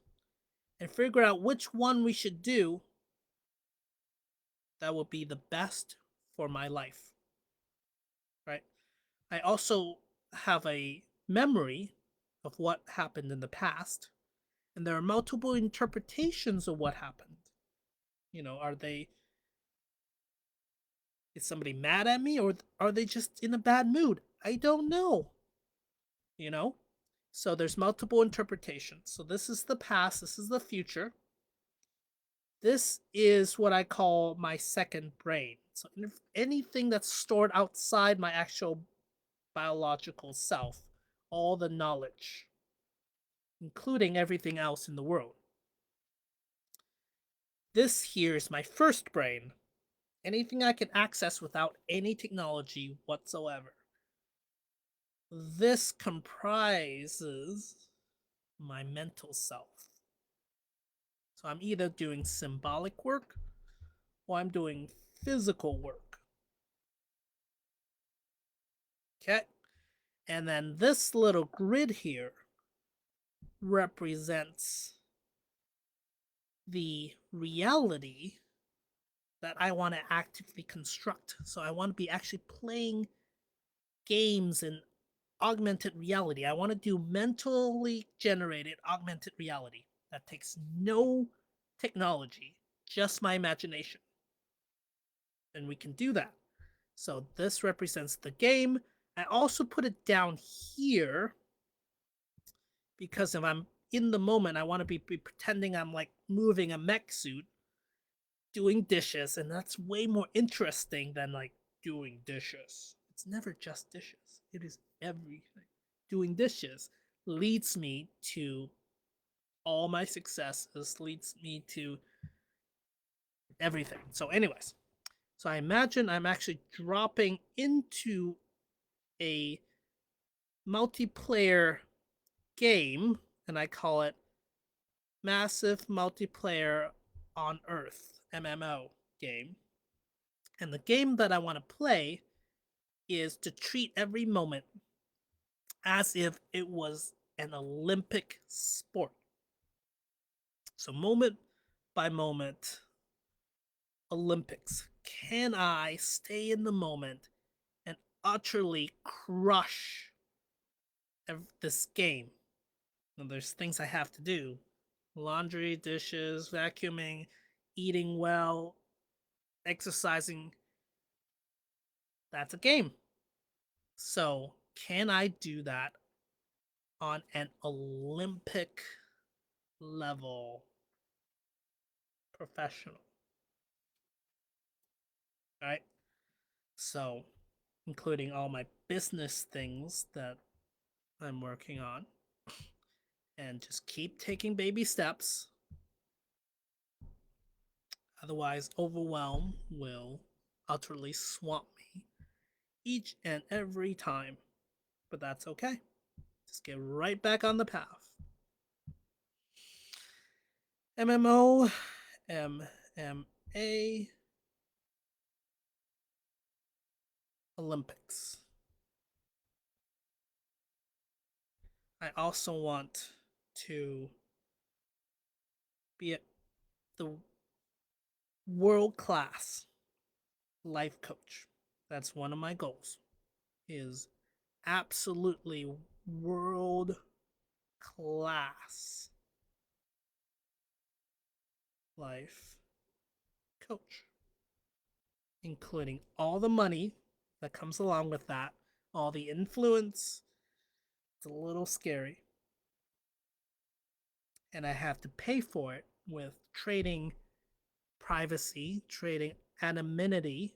A: and figure out which one we should do that will be the best for my life, right? I also have a memory of what happened in the past, and there are multiple interpretations of what happened. You know, is somebody mad at me, or are they just in a bad mood? I don't know. You know? So there's multiple interpretations. So this is the past, this is the future. This is what I call my second brain. So anything that's stored outside my actual biological self, all the knowledge, including everything else in the world. This here is my first brain. Anything I can access without any technology whatsoever. This comprises my mental self. So I'm either doing symbolic work or I'm doing physical work. Okay? And then this little grid here represents the reality that I want to actively construct. So I want to be actually playing games in augmented reality. I want to do mentally generated augmented reality that takes no technology, just my imagination. And we can do that. So this represents the game. I also put it down here because if I'm in the moment, I want to be pretending I'm like moving a mech suit, doing dishes, and that's way more interesting than like doing dishes. It's never just dishes, it is everything. Doing dishes leads me to all my successes, leads me to everything. So, anyways, so I imagine I'm actually dropping into a multiplayer game, and I call it Massive Multiplayer on Earth, MMO game. And the game that I want to play is to treat every moment as if it was an Olympic sport. So, moment by moment, Olympics. Can I stay in the moment and utterly crush this game? Now, there's things I have to do: laundry, dishes, vacuuming, eating well, exercising. That's a game. So, can I do that on an Olympic level professional? Right? So, including all my business things that I'm working on, and just keep taking baby steps. Otherwise, overwhelm will utterly swamp me each and every time. But that's okay. Just get right back on the path. MMO, MMA, Olympics. I also want to be at the world class life coach. That's one of my goals. Is absolutely world class life coach, including all the money that comes along with that, all the influence. It's a little scary. And I have to pay for it with trading privacy, trading anonymity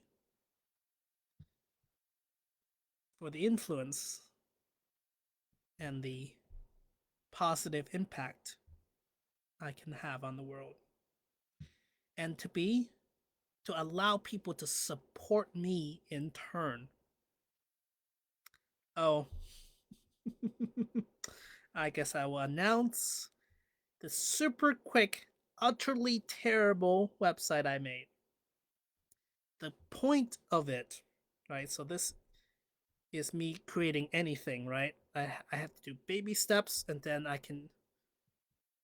A: for the influence and the positive impact I can have on the world. And to allow people to support me in turn. Oh, I guess I will announce the super quick, utterly terrible website I made. The point of it, right? So this is me creating anything, right? I have to do baby steps and then I can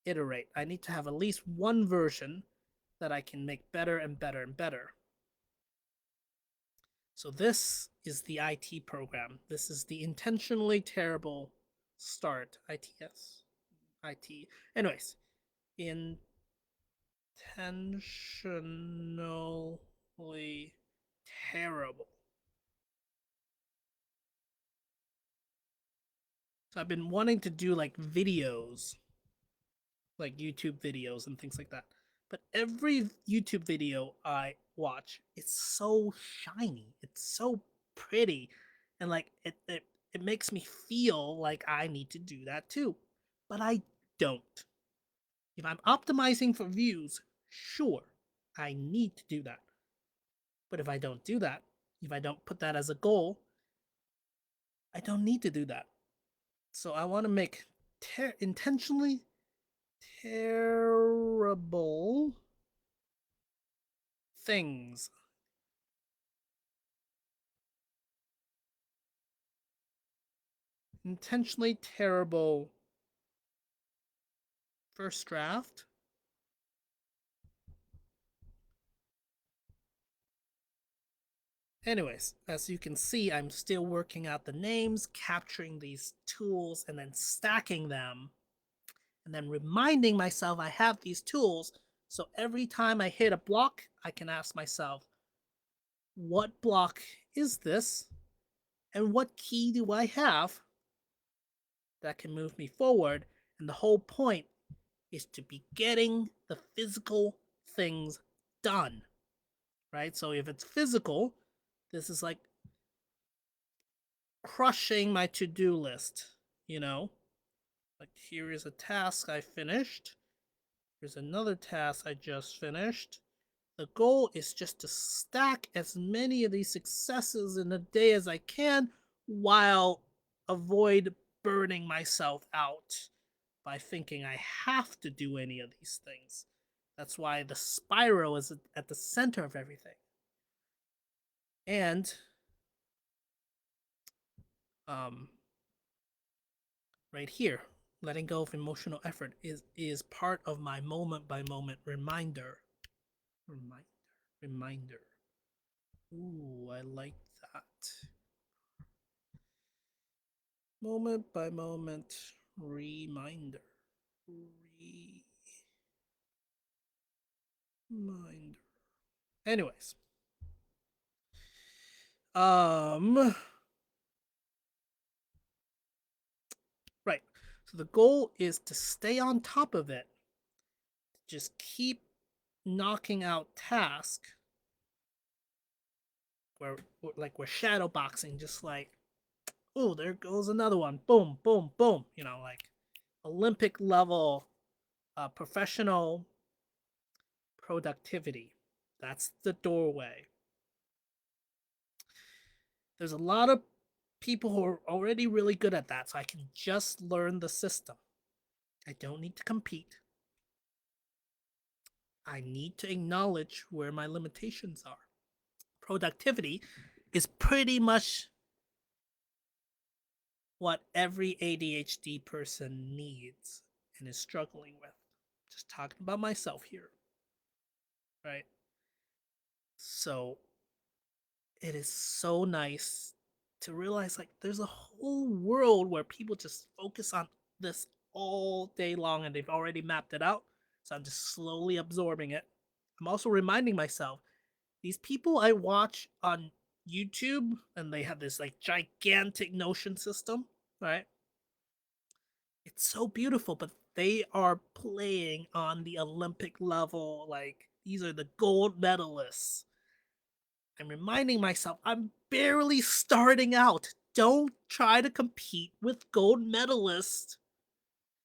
A: iterate. I need to have at least one version that I can make better and better and better. So this is the IT program. This is the intentionally terrible start. ITS. IT. Anyways, intentionally terrible. So I've been wanting to do like videos, like YouTube videos and things like that. But every YouTube video I watch, it's so shiny. It's so pretty. And like it makes me feel like I need to do that too. But I don't. If I'm optimizing for views, sure, I need to do that. But if I don't do that, if I don't put that as a goal, I don't need to do that. So I want to make intentionally terrible things. Intentionally terrible first draft. Anyways, as you can see, I'm still working out the names, capturing these tools, and then stacking them, and then reminding myself I have these tools. So every time I hit a block, I can ask myself, what block is this? And what key do I have that can move me forward? And the whole point is to be getting the physical things done, right? So if it's physical, this is like crushing my to-do list, you know? Like here is a task I finished. Here's another task I just finished. The goal is just to stack as many of these successes in a day as I can while avoid burning myself out by thinking I have to do any of these things. That's why the spiral is at the center of everything. And right here, letting go of emotional effort is part of my moment by moment reminder. Reminder. Ooh, I like that. Moment by moment reminder. Reminder. Anyways. Right. So the goal is to stay on top of it. Just keep knocking out tasks where like we're shadow boxing, just like, oh, there goes another one. Boom, boom, boom. You know, like Olympic level professional productivity. That's the doorway. There's a lot of people who are already really good at that, so I can just learn the system. I don't need to compete. I need to acknowledge where my limitations are. Productivity is pretty much what every ADHD person needs and is struggling with. Just talking about myself here, right? So it is so nice to realize like there's a whole world where people just focus on this all day long and they've already mapped it out. So I'm just slowly absorbing it. I'm also reminding myself these people I watch on YouTube and they have this like gigantic Notion system, right? It's so beautiful, but they are playing on the Olympic level. Like these are the gold medalists. I'm reminding myself I'm barely starting out. Don't try to compete with gold medalists.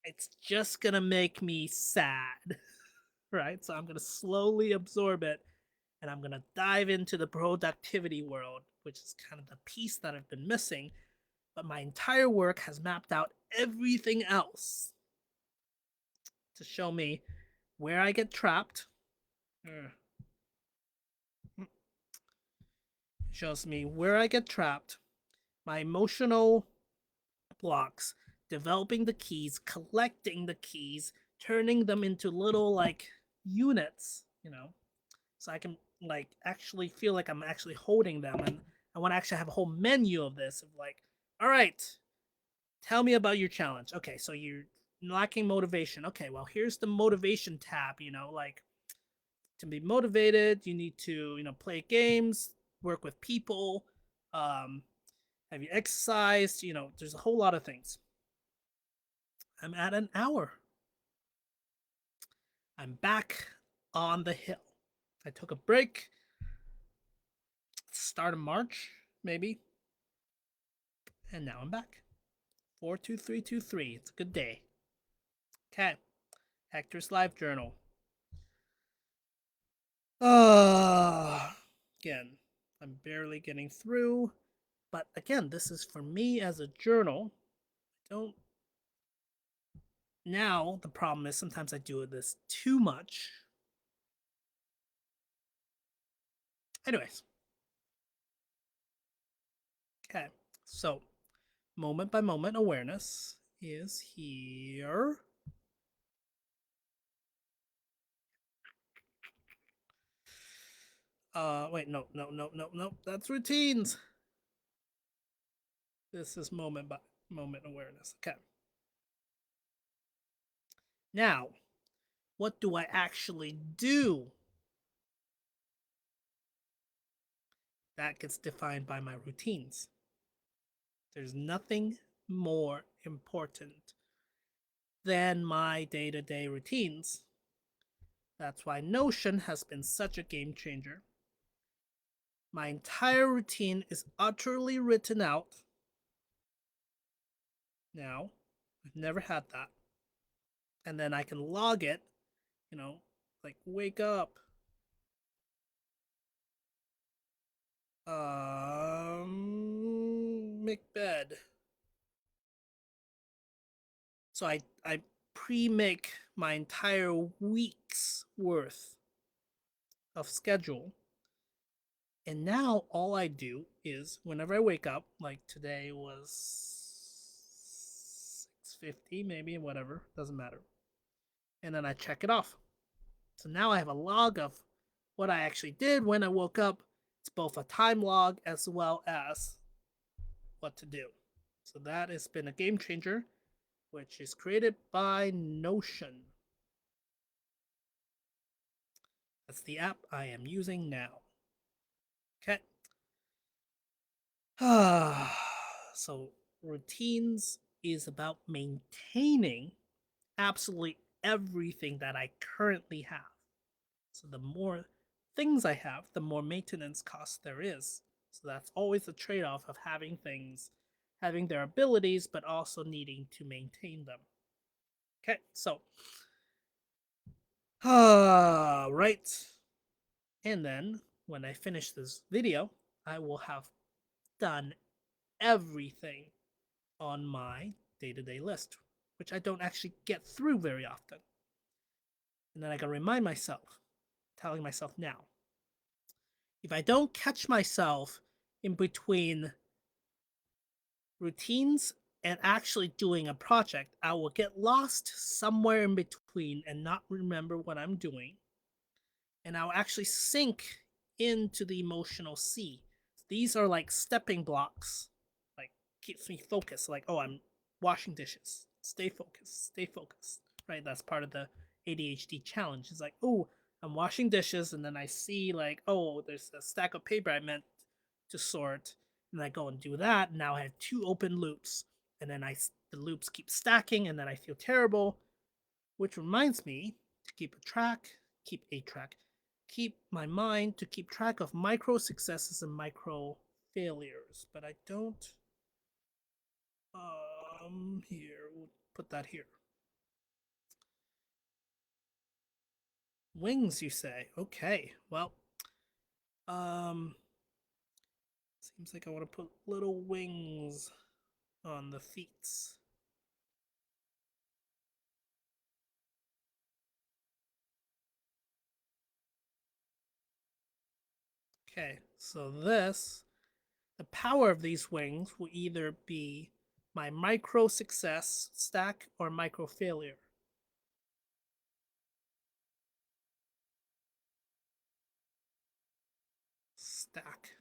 A: It's just gonna make me sad, right? So I'm gonna slowly absorb it and I'm gonna dive into the productivity world, which is kind of the piece that I've been missing. But my entire work has mapped out everything else to show me where I get trapped. Shows me where I get trapped, my emotional blocks, developing the keys, collecting the keys, turning them into little like units, so I can like actually feel like I'm actually holding them. And I want to actually have a whole menu of this of like, all right, tell me about your challenge. Okay, so you're lacking motivation. Okay, well, here's the motivation tab, like to be motivated, you need to, play games, work with people, um, have you exercised, there's a whole lot of things. I'm at an hour. I'm back on the hill. I took a break, start of March, maybe, and now I'm back. 42323. It's a good day. Okay. Hector's LiveJournal. Again, I'm barely getting through. But again, this is for me as a journal. Don't. Now, the problem is sometimes I do this too much. Anyways. Okay. So, moment by moment awareness is here. Wait, no. That's routines. This is moment by moment awareness. Okay. Now, what do I actually do? That gets defined by my routines. There's nothing more important than my day-to-day routines. That's why Notion has been such a game changer. My entire routine is utterly written out. Now, I've never had that. And then I can log it, like wake up. Make bed. So I pre-make my entire week's worth of schedule. And now all I do is whenever I wake up, like today was 6:50 maybe, whatever, doesn't matter. And then I check it off. So now I have a log of what I actually did when I woke up. It's both a time log as well as what to do. So that has been a game changer, which is created by Notion. That's the app I am using now. Okay. So routines is about maintaining absolutely everything that I currently have. So the more things I have, the more maintenance cost there is. So that's always the trade off of having things, having their abilities, but also needing to maintain them. Okay, so, right. And then when I finish this video, I will have done everything on my day-to-day list, which I don't actually get through very often. And then I can remind myself, telling myself now, if I don't catch myself in between routines and actually doing a project, I will get lost somewhere in between and not remember what I'm doing. And I'll actually sink into the emotional sea. these are like stepping blocks, like keeps me focused. Like, oh, I'm washing dishes. Stay focused. Stay focused. Right. That's part of the ADHD challenge. It's like, oh, I'm washing dishes, and then I see like, oh, there's a stack of paper I meant to sort, and I go and do that. Now I have two open loops, and then the loops keep stacking, and then I feel terrible. Which reminds me to keep my mind to keep track of micro successes and micro failures. But I don't. Here we'll put that here. Wings, you say? Okay. Well, seems like I want to put little wings on the feet. Okay, so the power of these wings will either be my micro success stack or micro failure. Stack.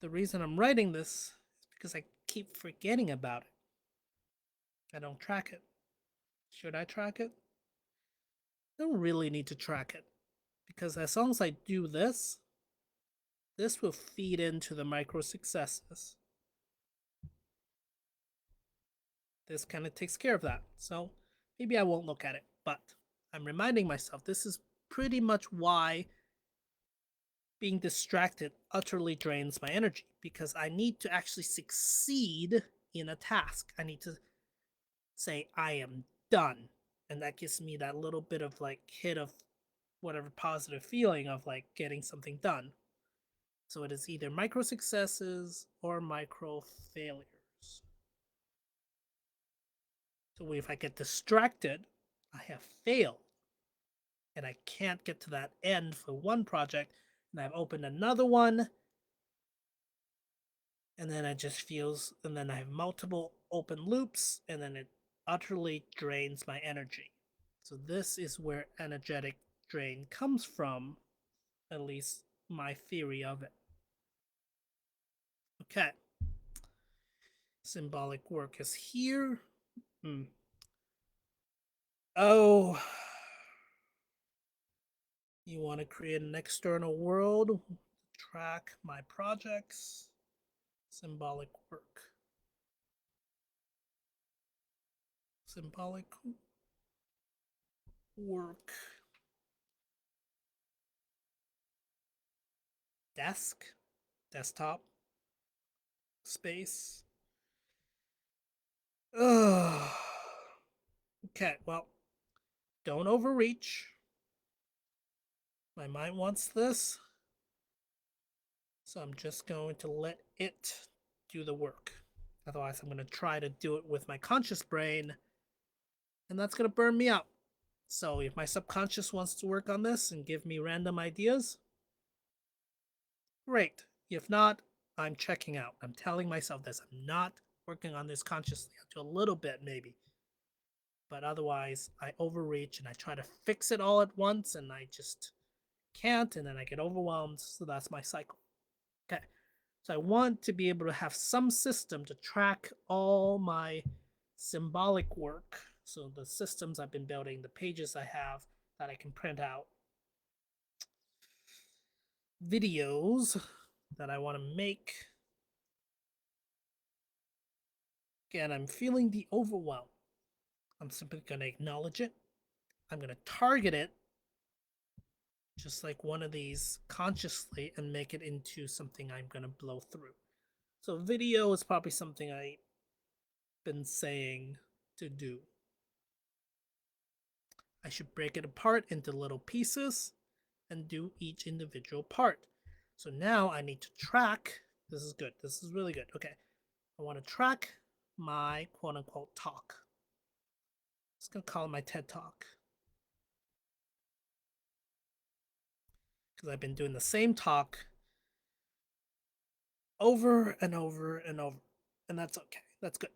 A: The reason I'm writing this is because I keep forgetting about it. I don't track it. Should I track it? I don't really need to track it because as long as I do this, this will feed into the micro successes. This kind of takes care of that. So maybe I won't look at it, but I'm reminding myself this is pretty much why being distracted utterly drains my energy, because I need to actually succeed in a task. I need to say, I am done. And that gives me that little bit of like hit of whatever positive feeling of like getting something done. So it is either micro successes or micro failures. So if I get distracted, I have failed. And I can't get to that end for one project. And I've opened another one. And then it just feels, and then I have multiple open loops, and then it utterly drains my energy. So this is where energetic drain comes from, at least my theory of it. Okay. Symbolic work is here. Oh, you want to create an external world, track my projects, symbolic work. Symbolic work. Desk, desktop, space. Ugh. Okay, well, don't overreach. My mind wants this, so I'm just going to let it do the work. Otherwise, I'm going to try to do it with my conscious brain, and that's going to burn me out. So if my subconscious wants to work on this and give me random ideas, great. If not, I'm checking out. I'm telling myself this. I'm not working on this consciously. I'll do a little bit maybe. But otherwise, I overreach and I try to fix it all at once, and I just can't, and then I get overwhelmed. So that's my cycle. Okay. So I want to be able to have some system to track all my symbolic work. So the systems I've been building, the pages I have that I can print out, videos that I want to make. Again, I'm feeling the overwhelm. I'm simply going to acknowledge it. I'm going to target it, just like one of these, consciously, and make it into something I'm going to blow through. So video is probably something I've been saying to do. I should break it apart into little pieces and do each individual part. So now I need to track. This is good. This is really good. Okay. I want to track my quote unquote talk. I'm just going to call it my TED Talk. Because I've been doing the same talk over and over and over. And that's okay. That's good.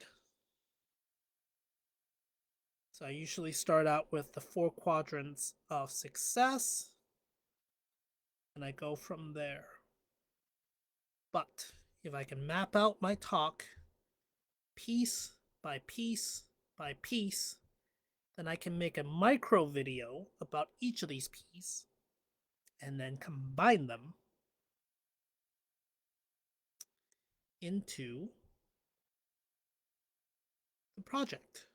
A: So I usually start out with the 4 quadrants of success, and I go from there. But if I can map out my talk piece by piece by piece, then I can make a micro video about each of these pieces and then combine them into the project.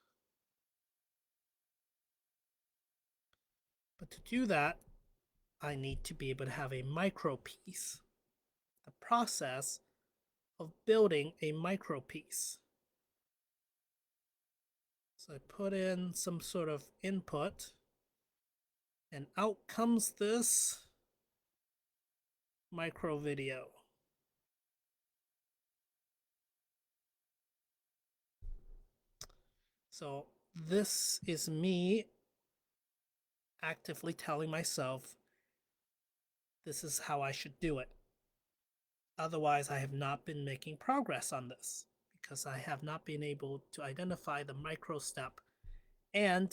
A: But to do that, I need to be able to have a micro piece, the process of building a micro piece. So I put in some sort of input, and out comes this micro video. So this is me actively telling myself this is how I should do it. Otherwise, I have not been making progress on this because I have not been able to identify the micro step and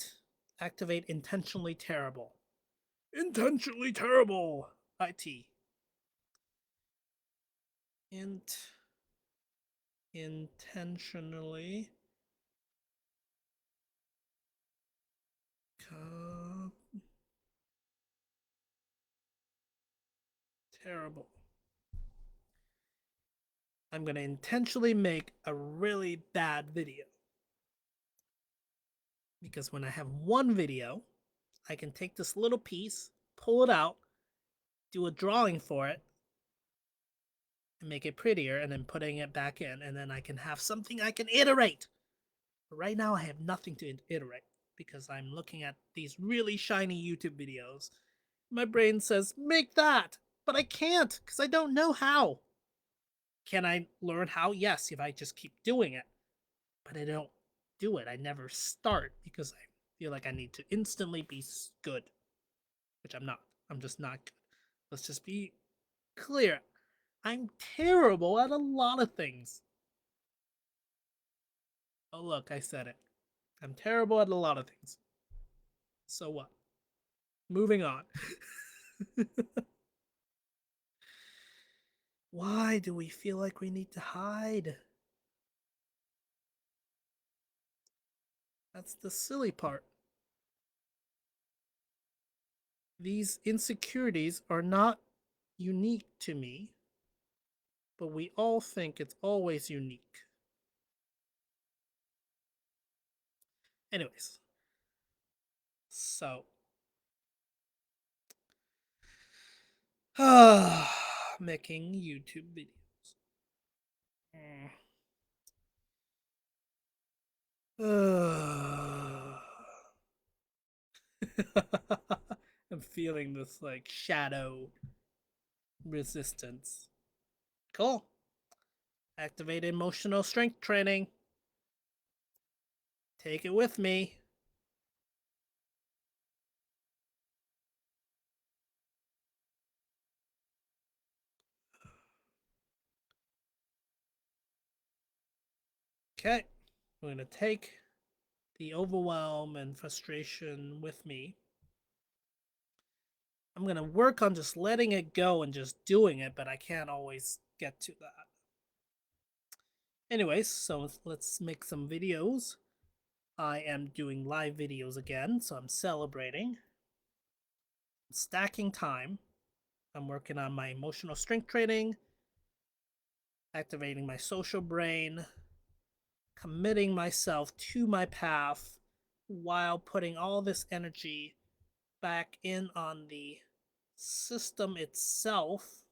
A: activate intentionally terrible. Intentionally terrible! IT. Intentionally terrible. I'm going to intentionally make a really bad video. Because when I have one video, I can take this little piece, pull it out, do a drawing for it, and make it prettier, and then putting it back in, and then I can have something I can iterate. But right now, I have nothing to iterate because I'm looking at these really shiny YouTube videos. My brain says, make that, but I can't because I don't know how. Can I learn how? Yes, if I just keep doing it. But I don't do it. I never start because I feel like I need to instantly be good, which I'm not. I'm just not good. Let's just be clear. I'm terrible at a lot of things. Oh, look, I said it. I'm terrible at a lot of things. So what? Moving on. Why do we feel like we need to hide? That's the silly part. These insecurities are not unique to me, but we all think it's always unique. Anyways, so making YouTube videos. I'm feeling this like shadow resistance. Cool. Activate emotional strength training. Take it with me. Okay. I'm going to take the overwhelm and frustration with me. I'm going to work on just letting it go and just doing it, but I can't always get to that. Anyways, so let's make some videos. I am doing live videos again, so I'm celebrating. Stacking time. I'm working on my emotional strength training, activating my social brain, committing myself to my path while putting all this energy back in on the system itself.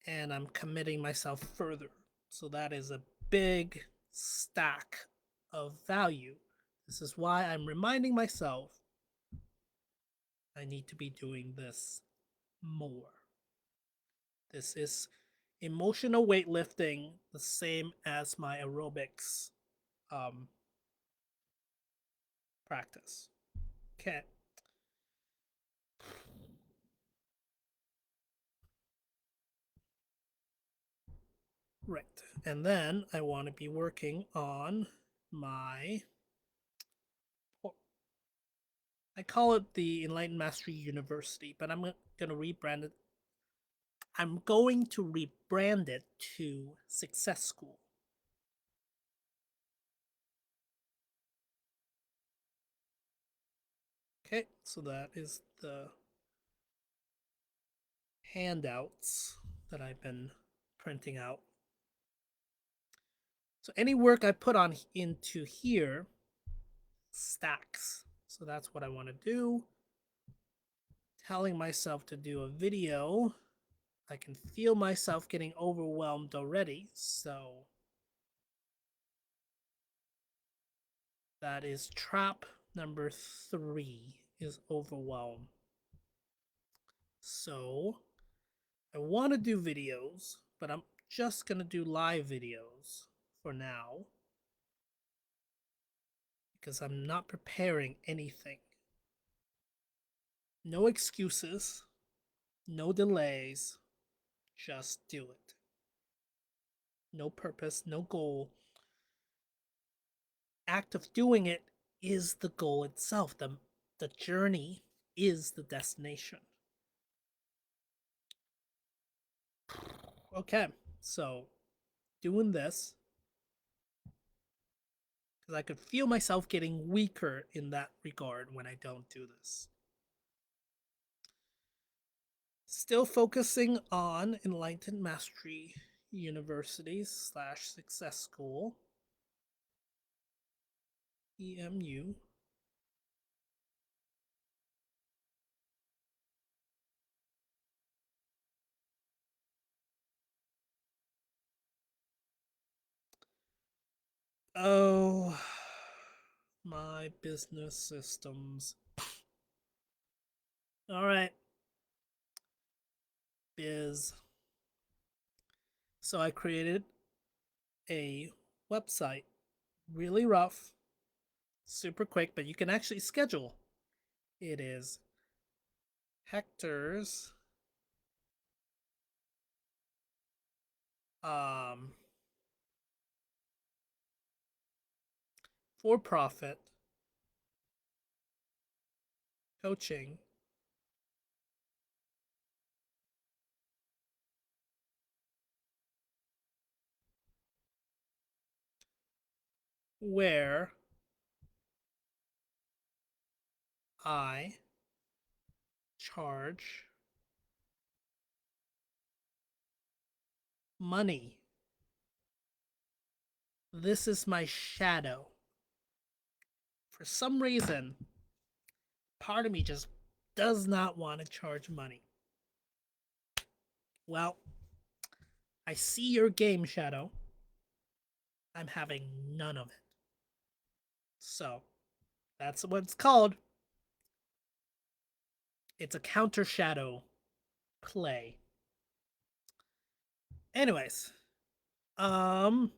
A: And I'm committing myself further. So that is a big stack of value. This is why I'm reminding myself I need to be doing this more. This is emotional weightlifting, the same as my aerobics practice. Okay. Right. And then I want to be working on my, I call it the Enlightened Mastery University, but I'm going to rebrand it. I'm going to rebrand it to Success School. Okay, so that is the handouts that I've been printing out. So any work I put on into here stacks. So that's what I want to do. Telling myself to do a video, I can feel myself getting overwhelmed already. So that is trap number 3 is overwhelm. So I want to do videos, but I'm just going to do live videos for now because I'm not preparing anything. No excuses, no delays, just do it. No purpose, no goal. Act of doing it is the goal itself. The journey is the destination. Okay, so doing this because I could feel myself getting weaker in that regard when I don't do this. Still focusing on Enlightened Mastery University / Success School, EMU. Oh, my business systems. All right, biz. So I created a website, really rough, super quick, but you can actually schedule. It is Hectors um for profit coaching where I charge money. This is my shadow. For some reason, part of me just does not want to charge money. Well, I see your game, Shadow. I'm having none of it. So, that's what it's called. It's a counter shadow play. Anyways, um,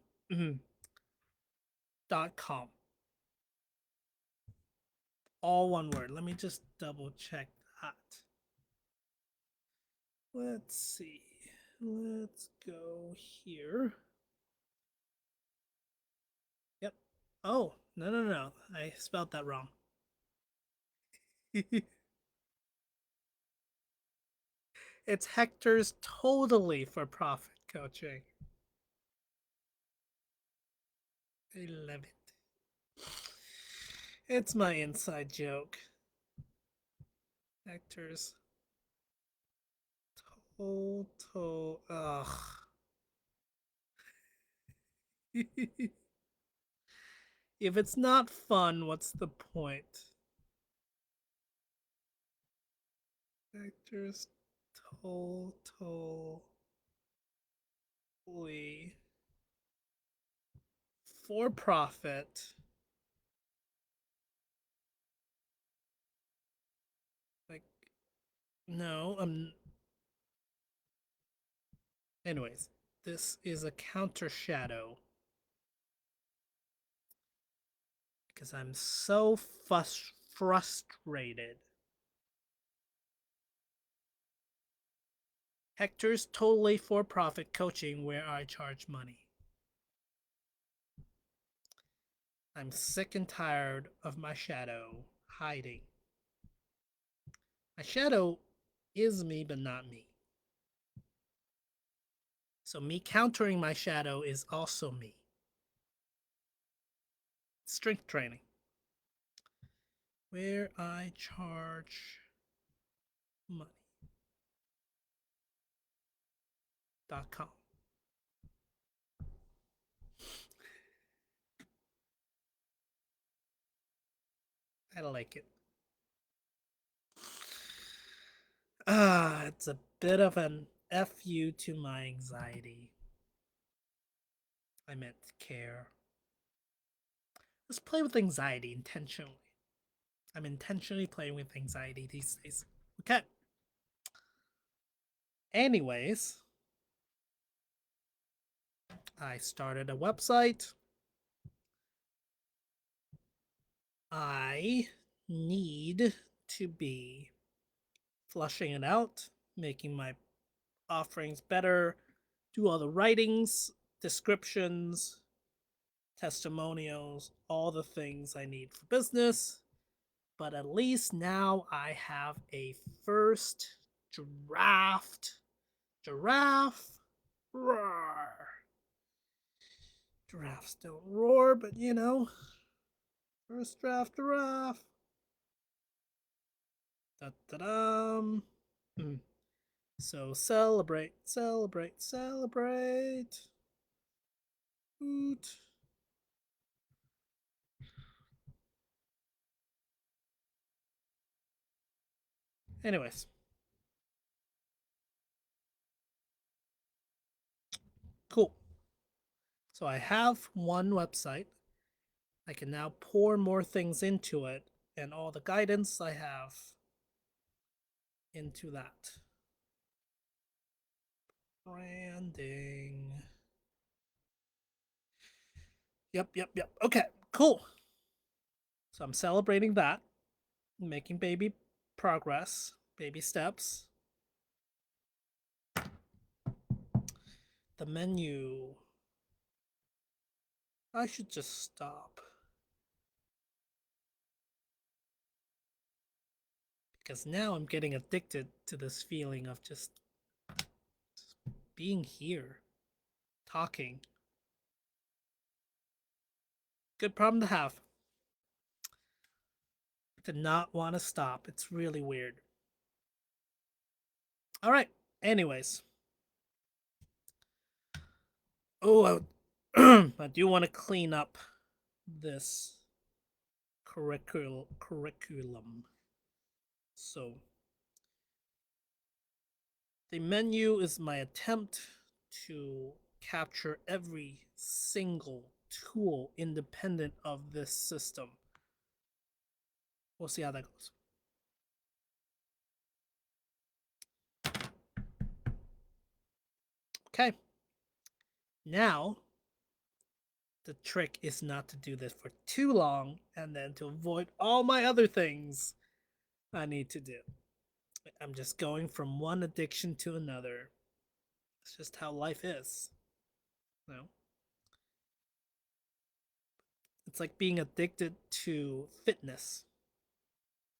A: .com. All one word. Let me just double check that. Let's see. Let's go here. Yep. Oh, no. I spelled that wrong. It's Hector's totally for profit coaching. I love it. It's my inside joke. Hector's total. Ugh. If it's not fun, what's the point? Hector's totally for profit. Like, no, anyways, this is a counter shadow because I'm so frustrated. Hector's totally for profit coaching where I charge money. I'm sick and tired of my shadow hiding. My shadow is me, but not me. So me countering my shadow is also me. Strength training. Where I charge money.com. I like it. It's a bit of an FU to my anxiety. I meant care. Let's play with anxiety intentionally. I'm intentionally playing with anxiety these days. Okay. Anyways, I started a website. I need to be flushing it out, making my offerings better, do all the writings, descriptions, testimonials, all the things I need for business. But at least now I have a first draft. Giraffe. Roar. Giraffes don't roar, but you know. First draft giraffe. Da da dum. So celebrate, celebrate, celebrate. Hoot. Anyways. Cool. So I have one website. I can now pour more things into it and all the guidance I have into that. Branding. Yep. Okay, cool. So I'm celebrating that, making baby progress, baby steps. The menu. I should just stop. Because now I'm getting addicted to this feeling of just being here, talking. Good problem to have. To not want to stop. It's really weird. All right. Anyways. Oh, I do want to clean up this curriculum. So the menu is my attempt to capture every single tool independent of this system. We'll see how that goes. Okay. Now, the trick is not to do this for too long and then to avoid all my other things I need to do. I'm just going from one addiction to another. It's just how life is. You know? It's like being addicted to fitness.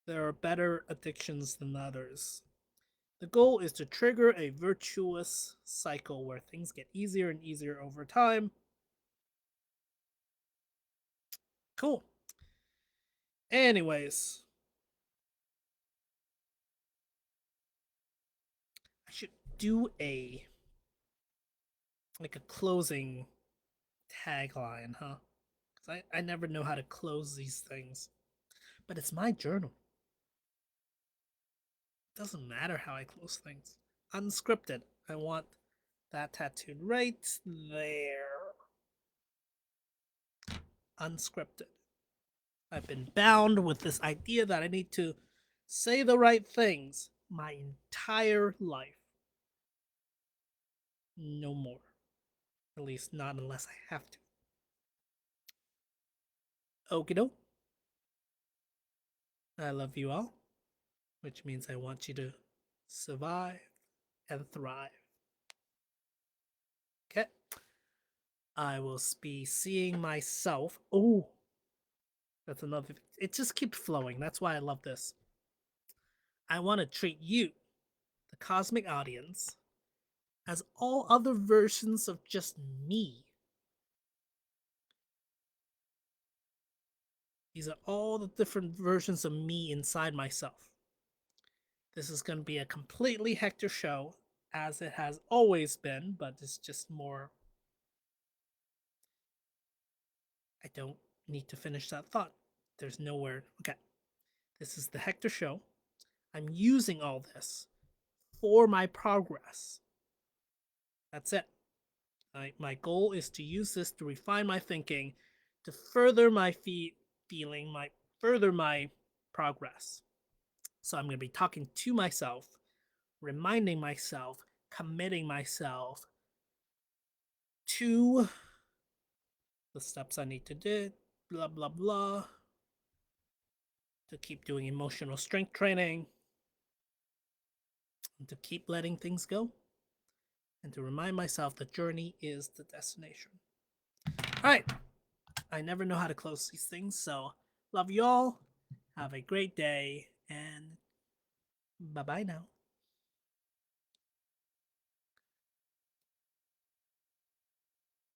A: There are better addictions than others. The goal is to trigger a virtuous cycle where things get easier and easier over time. Cool. Anyways, I should do a closing tagline, huh? Because I never know how to close these things. But it's my journal. It doesn't matter how I close things. Unscripted. I want that tattooed right there. Unscripted. I've been bound with this idea that I need to say the right things my entire life. No more. At least not unless I have to. Okie doke. I love you all, which means I want you to survive and thrive. Okay. I will be seeing myself. Oh, that's another. It just keeps flowing. That's why I love this. I want to treat you, the cosmic audience, as all other versions of just me. These are all the different versions of me inside myself. This is going to be a completely Hector show, as it has always been, but it's just more. I don't need to finish that thought. There's nowhere. Okay. This is the Hector show. I'm using all this for my progress. That's it. My goal is to use this to refine my thinking, to further my feeling, further my progress. So I'm going to be talking to myself, reminding myself, committing myself to the steps I need to do, blah, blah, blah, to keep doing emotional strength training, and to keep letting things go, and to remind myself the journey is the destination. All right. I never know how to close these things, so love you all. Have a great day, and bye-bye now.